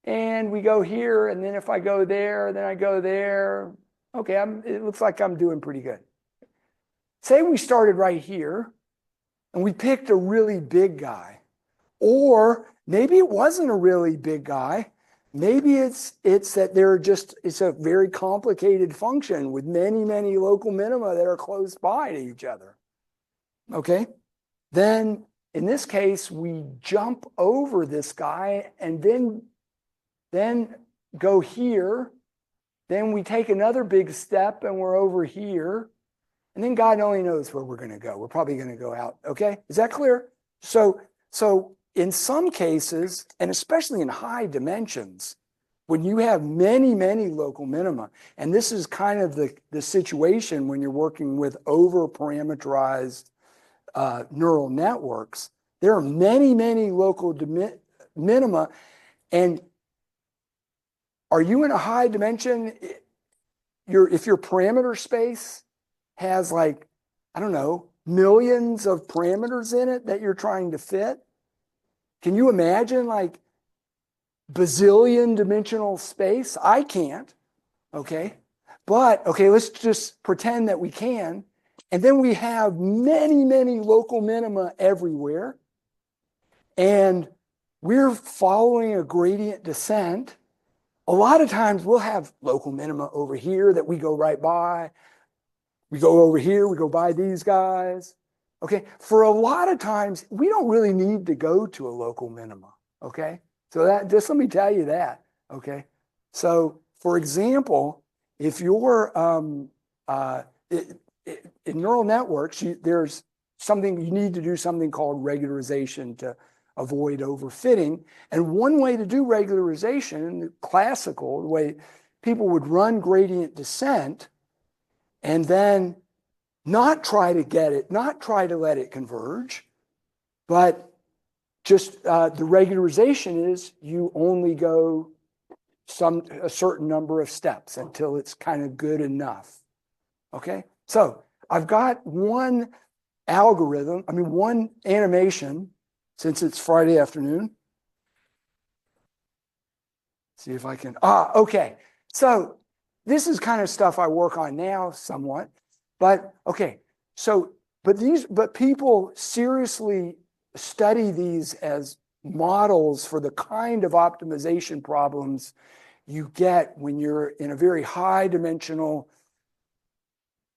And we go here, and then if I go there, then I go there. Okay, it looks like I'm doing pretty good. Say we started right here, and we picked a really big guy. Or maybe it wasn't a really big guy. Maybe it's that it's a very complicated function with many, many local minima that are close by to each other. Okay? Then in this case, we jump over this guy and then go here. Then we take another big step and we're over here. And then God only knows where we're going to go. We're probably going to go out. Okay? Is that clear? So in some cases, and especially in high dimensions, when you have many, many local minima, and this is kind of the situation when you're working with over-parameterized neural networks, there are many, many local minima. And are you in a high dimension? If your parameter space has like, I don't know, millions of parameters in it that you're trying to fit, can you imagine like bazillion dimensional space? I can't, okay? But, okay, let's just pretend that we can. And then we have many, many local minima everywhere. And we're following a gradient descent. A lot of times we'll have local minima over here that we go right by. We go over here, we go by these guys. Okay, for a lot of times, we don't really need to go to a local minima, okay? So that, just let me tell you that, okay? So, for example, if you're, in neural networks, there's something, you need to do something called regularization to avoid overfitting. And one way to do regularization, classical, the way people would run gradient descent, and then not try to get it, not try to let it converge, but just the regularization is you only go a certain number of steps until it's kind of good enough. Okay, so I've got one animation, since it's Friday afternoon. See if I can, okay. So this is kind of stuff I work on now somewhat. But okay, so but people seriously study these as models for the kind of optimization problems you get when you're in a very high dimensional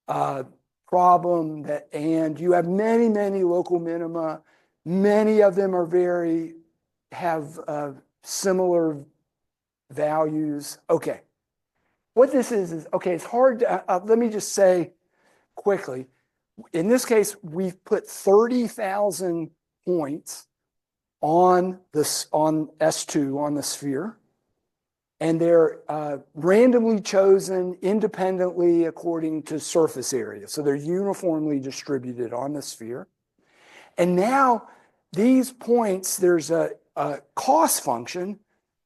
problem and you have many, many local minima. Many of them have similar values. Okay, what this is okay, it's hard to, let me just say quickly, in this case, we've put 30,000 points on S2, on the sphere, and they're randomly chosen independently according to surface area. So they're uniformly distributed on the sphere. And now these points, there's a cost function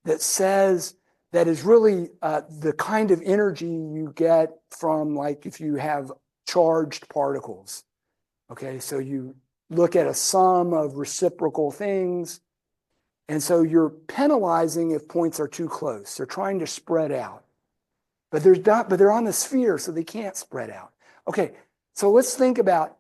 that says, that is really the kind of energy you get from, like, if you have charged particles. Okay, so you look at a sum of reciprocal things, and so you're penalizing if points are too close. They're trying to spread out, but they're on the sphere, so they can't spread out. Okay, so let's think about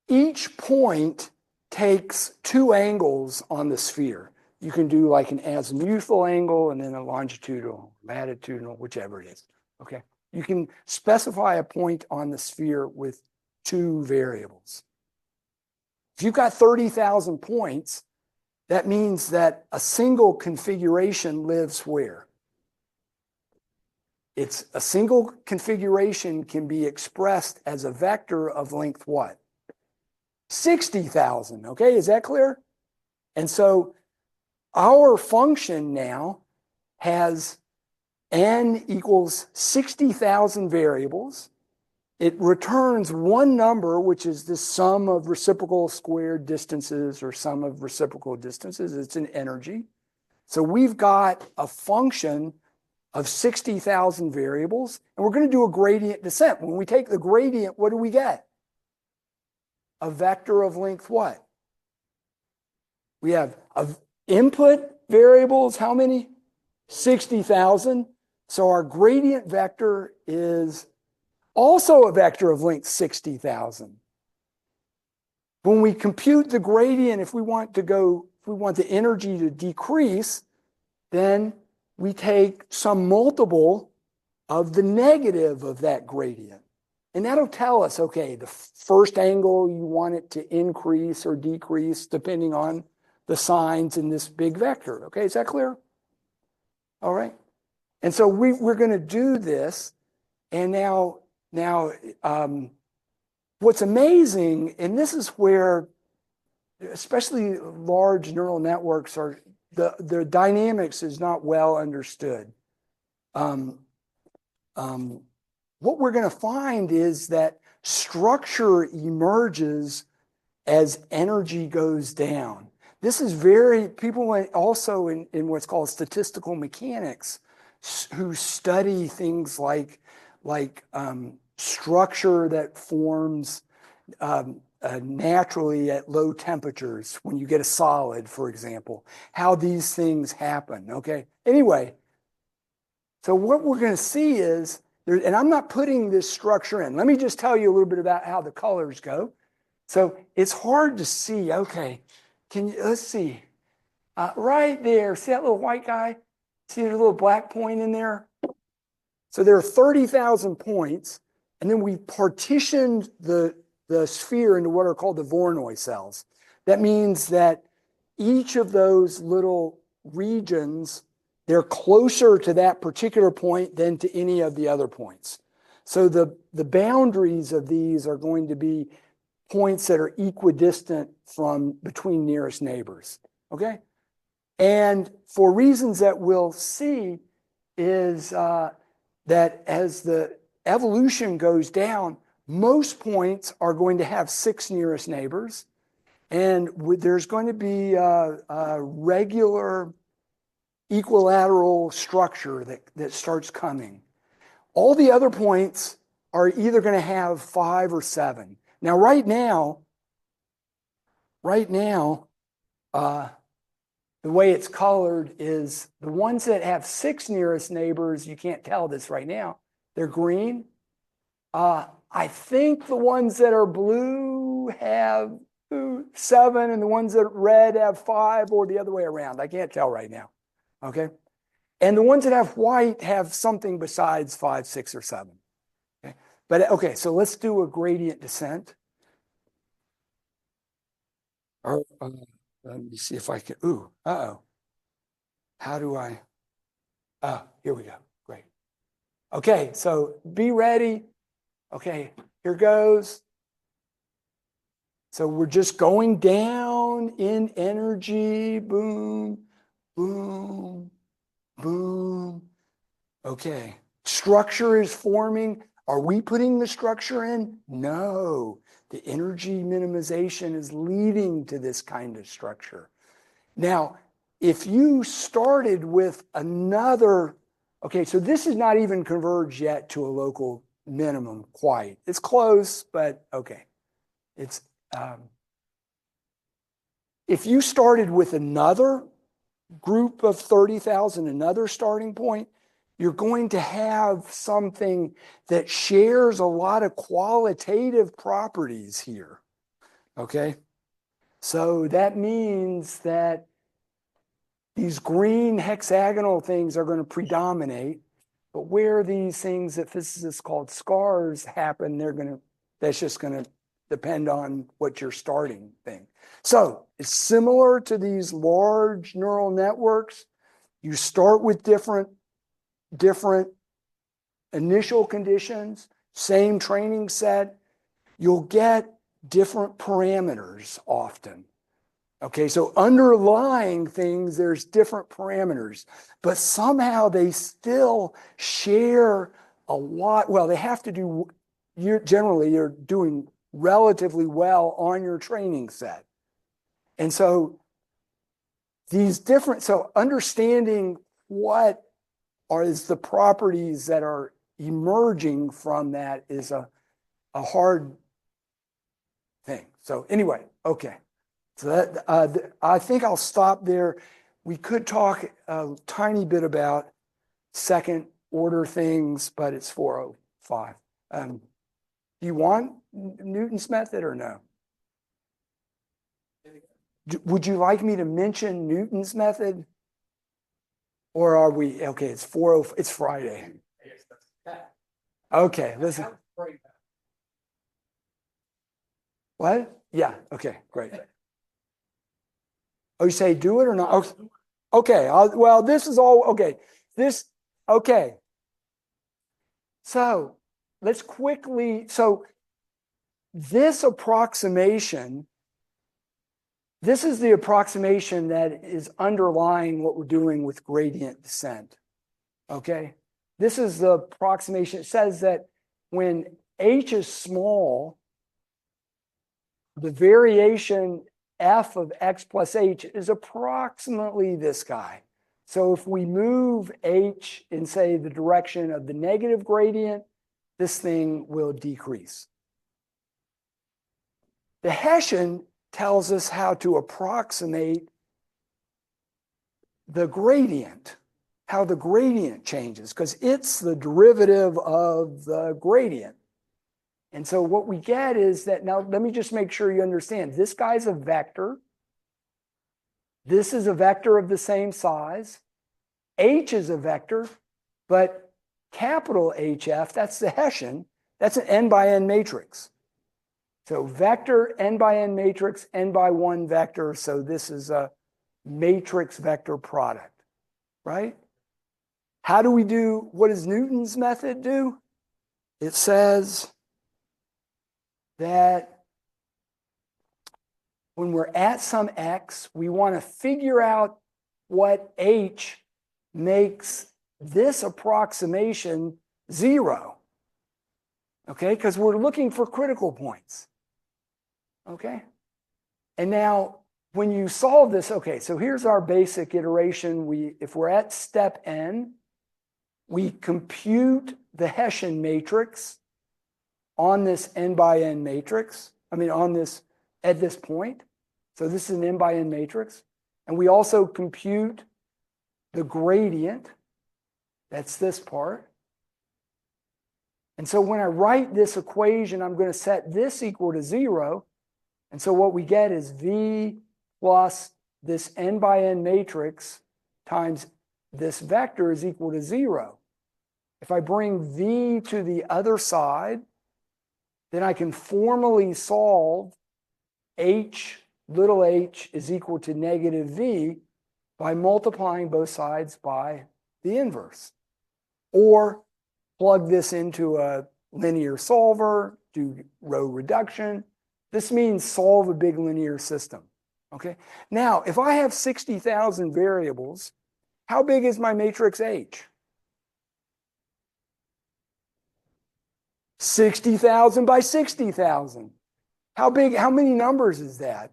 each point takes two angles on the sphere. You can do like an azimuthal angle and then a longitudinal, latitudinal, whichever it is. Okay, you can specify a point on the sphere with two variables. If you've got 30,000 points, that means that a single configuration lives where? It's a single configuration can be expressed as a vector of length what? 60,000, okay, is that clear? And so our function now has n equals 60,000 variables. It returns one number, which is the sum of reciprocal squared distances or sum of reciprocal distances. It's an energy. So we've got a function of 60,000 variables, and we're going to do a gradient descent. When we take the gradient, what do we get? A vector of length what? We have input variables, how many? 60,000. So our gradient vector is also a vector of length 60,000. When we compute the gradient, if we want the energy to decrease, then we take some multiple of the negative of that gradient. And that'll tell us, okay, the first angle, you want it to increase or decrease depending on the signs in this big vector. Okay, is that clear? All right. And so we're going to do this. And now what's amazing, and this is where especially large neural networks are, the dynamics is not well understood. What we're going to find is that structure emerges as energy goes down. This is people also in what's called statistical mechanics who study things like structure that forms naturally at low temperatures when you get a solid, for example, how these things happen, okay? Anyway, so what we're going to see is, and I'm not putting this structure in. Let me just tell you a little bit about how the colors go. So it's hard to see, okay, let's see. Right there, see that little white guy? See the little black point in there? So there are 30,000 points, and then we partitioned the sphere into what are called the Voronoi cells. That means that each of those little regions, they're closer to that particular point than to any of the other points. So the boundaries of these are going to be points that are equidistant from between nearest neighbors, okay? And for reasons that we'll see is that as the evolution goes down, most points are going to have 6 nearest neighbors, and there's going to be a regular equilateral structure that starts coming. All the other points are either going to have 5 or 7. Now, right now, the way it's colored is the ones that have 6 nearest neighbors, you can't tell this right now, they're green. I think the ones that are blue have 7 and the ones that are red have 5, or the other way around. I can't tell right now, okay? And the ones that have white have something besides 5, 6, or 7, okay? But okay, so let's do a gradient descent. Or, let me see if I can, how do I, here we go, great. Okay, so be ready. Okay, here goes. So we're just going down in energy, boom, boom, boom. Okay, structure is forming. Are we putting the structure in? No, the energy minimization is leading to this kind of structure. Now, if you started with another, okay, so this is not even converged yet to a local minimum quite. It's close, but okay. It's if you started with another group of 30,000, another starting point, you're going to have something that shares a lot of qualitative properties here, okay? So that means that these green hexagonal things are going to predominate, but where these things that physicists called scars happen, that's just going to depend on what your starting thing. So it's similar to these large neural networks. You start with different initial conditions, same training set. You'll get different parameters often. Okay, so underlying things, there's different parameters, but somehow they still share a lot. Well, they have to do, generally you're doing relatively well on your training set. And so these different, so understanding what is the properties that are emerging from that is a hard thing. So anyway, okay. So that I think I'll stop there. We could talk a tiny bit about second order things, but it's 4:05. Do you want Newton's method or no? Would you like me to mention Newton's method? Or are we, okay, it's 4:05, it's Friday. Okay, listen. What? Yeah, okay, great. Oh, you say do it or not? Okay, well, this is all, okay. Okay. So let's quickly, so this approximation, this is the approximation that is underlying what we're doing with gradient descent. Okay? This is the approximation. It says that when h is small, the variation f of x plus h is approximately this guy. So if we move h in, say, the direction of the negative gradient, this thing will decrease. The Hessian tells us how to approximate the gradient, how the gradient changes, because it's the derivative of the gradient. And so what we get is that, now let me just make sure you understand, this guy's a vector. This is a vector of the same size. H is a vector, but capital HF, that's the Hessian, that's an n by n matrix. So vector, n by n matrix, n by 1 vector. So this is a matrix vector product, right? How do we do, what does Newton's method do? It says that when we're at some x, we want to figure out what h makes this approximation 0. Okay, because we're looking for critical points. Okay, and now when you solve this, okay, so here's our basic iteration. If we're at step n, we compute the Hessian matrix on this n by n matrix. I mean, on this, at this point. So this is an n by n matrix. And we also compute the gradient. That's this part. And so when I write this equation, I'm going to set this equal to 0. And so what we get is v plus this n by n matrix times this vector is equal to 0. If I bring v to the other side, then I can formally solve h, little h, is equal to negative v by multiplying both sides by the inverse. Or plug this into a linear solver, do row reduction. This means solve a big linear system. Okay. Now, if I have 60,000 variables, how big is my matrix H? 60,000 by 60,000. How big, how many numbers is that?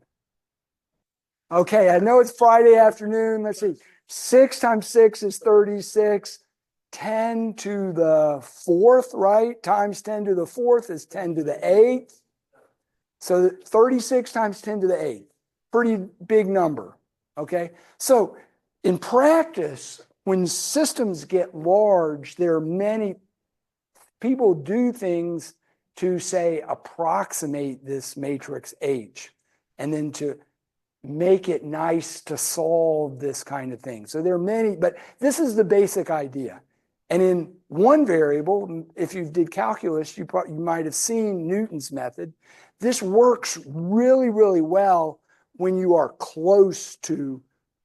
Okay, I know it's Friday afternoon. Let's see. 6 times 6 is 36. 10 to the 4th, right? Times 10 to the 4th is 10 to the 8th. So 36 times 10 to the 8th. Pretty big number, okay? So in practice, when systems get large, there are many people do things to, say, approximate this matrix H, and then to make it nice to solve this kind of thing. So there are many, but this is the basic idea. And in one variable, if you did calculus, you might have seen Newton's method. This works really, really well when you are close to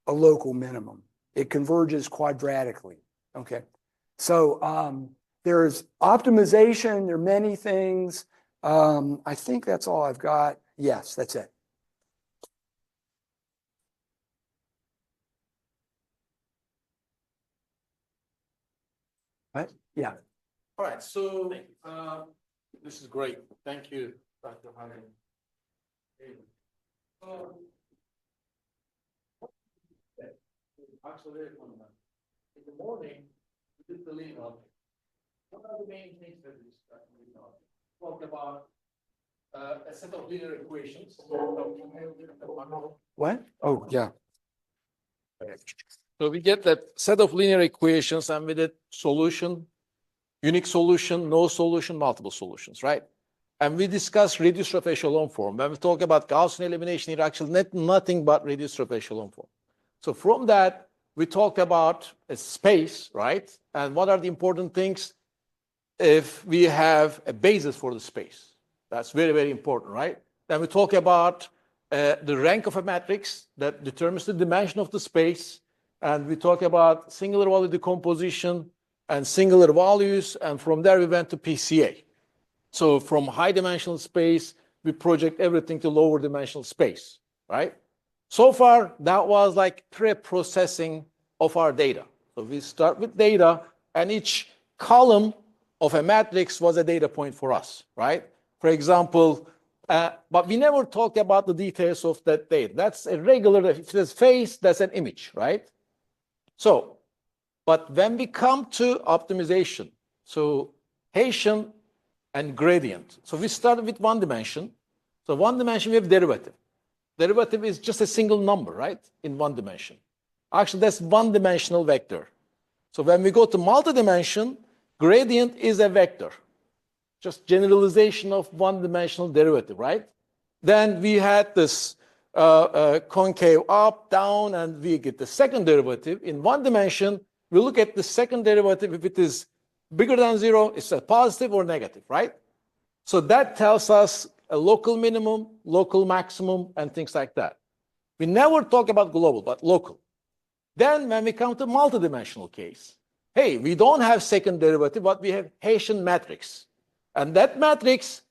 a local minimum. It converges quadratically, okay? So there's optimization, there are many things. I think that's all I've got. Yes, that's it. Right? Yeah. All right, so this is great. Thank you, Dr. Hardin. Actually, in the morning, we with the lean object. What are the main things that we discussed in lean object? Talked about a set of linear equations. What? Oh, yeah. So we get that set of linear equations and with a solution, unique solution, no solution, multiple solutions, right? And we discuss reduced rough echelon form. When we talk about Gaussian elimination, it's actually nothing but reduced rough echelon form. So from that, we talked about a space, right? And what are the important things if we have a basis for the space? That's very, very important, right? Then we talk about the rank of a matrix that determines the dimension of the space. And we talk about singular value decomposition and singular values. And from there, we went to PCA. So from high dimensional space, we project everything to lower dimensional space, right? So far, that was like pre-processing of our data. So we start with data, and each column of a matrix was a data point for us, right? For example, but we never talked about the details of that data. That's a regular, if there's face, that's an image, right? So, but when we come to optimization, so Hessian and gradient. So we started with one dimension. So one dimension, we have derivative. Derivative is just a single number, right? In one dimension. Actually, that's one-dimensional vector. So when we go to multi-dimension, gradient is a vector. Just generalization of one-dimensional derivative, right? Then we had this concave up, down, and we get the second derivative. In one dimension, we look at the second derivative. If it is bigger than 0, it's a positive or negative, right? So that tells us a local minimum, local maximum, and things like that. We never talk about global, but local. Then when we come to multidimensional case, hey, we don't have second derivative, but we have Hessian matrix. And that matrix,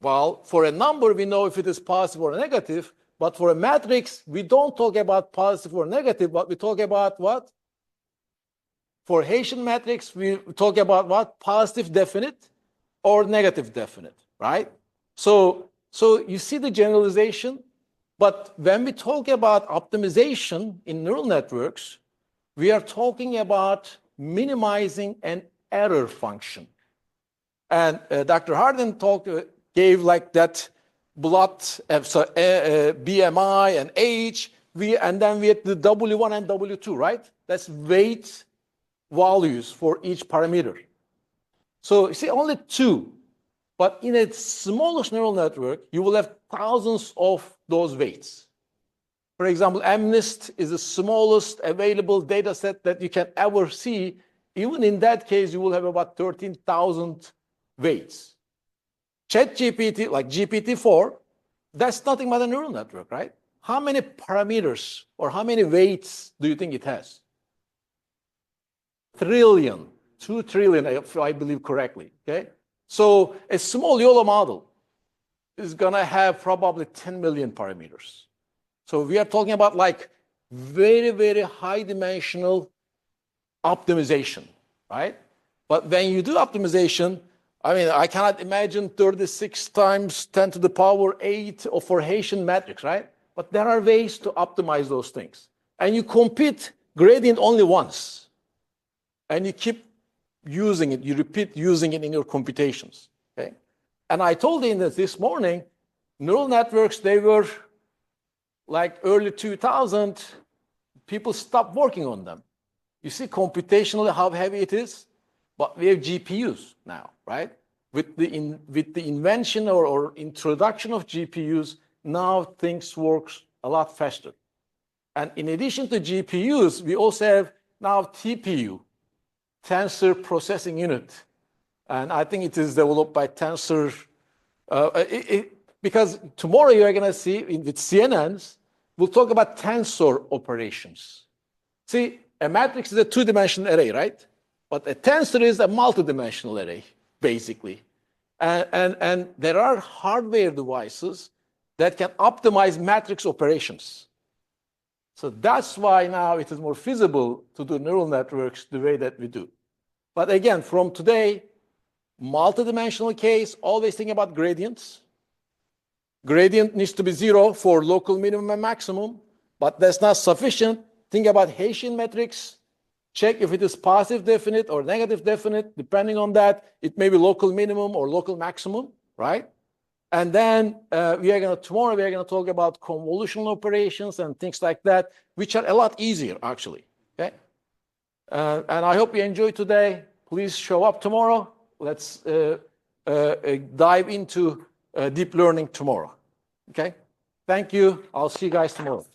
well, for a number, we know if it is positive or negative, but for a matrix, we don't talk about positive or negative, but we talk about what? For Hessian matrix, we talk about what? Positive definite or negative definite, right? So you see the generalization, but when we talk about optimization in neural networks, we are talking about minimizing an error function. And Dr. Hardin gave like that blood, BMI and age, and then we had the W1 and W2, right? That's weight values for each parameter. So you see only 2, but in a smallest neural network, you will have thousands of those weights. For example, MNIST is the smallest available data set that you can ever see. Even in that case, you will have about 13,000 weights. ChatGPT, like GPT-4, that's nothing but a neural network, right? How many parameters or how many weights do you think it has? Trillion, 2 trillion, if I believe correctly, okay? So a small YOLO model is gonna have probably 10 million parameters. So we are talking about like very, very high dimensional optimization, right? But when you do optimization, I mean, I cannot imagine 36 times 10 to the power 8 or for Hessian matrix, right? But there are ways to optimize those things. And you compute gradient only once. And you keep using it, you repeat using it in your computations, okay? And I told you this morning, neural networks, they were like early 2000, people stopped working on them. You see computationally how heavy it is, but we have GPUs now, right? With the invention or introduction of GPUs, now things work a lot faster. And in addition to GPUs, we also have now TPU, Tensor Processing Unit. And I think it is developed by Tensor, because tomorrow you're gonna see with CNNs, we'll talk about tensor operations. See, a matrix is a 2-dimensional array, right? But a tensor is a multi-dimensional array, basically. And there are hardware devices that can optimize matrix operations. So that's why now it is more feasible to do neural networks the way that we do. But again, from today, multi-dimensional case, always think about gradients. Gradient needs to be 0 for local minimum and maximum, but that's not sufficient. Think about Hessian matrix, check if it is positive definite or negative definite. Depending on that, it may be local minimum or local maximum, right? And then tomorrow we are going to talk about convolutional operations and things like that, which are a lot easier actually. Okay. And I hope you enjoyed today. Please show up tomorrow. Let's dive into deep learning tomorrow. Okay. Thank you. I'll see you guys tomorrow.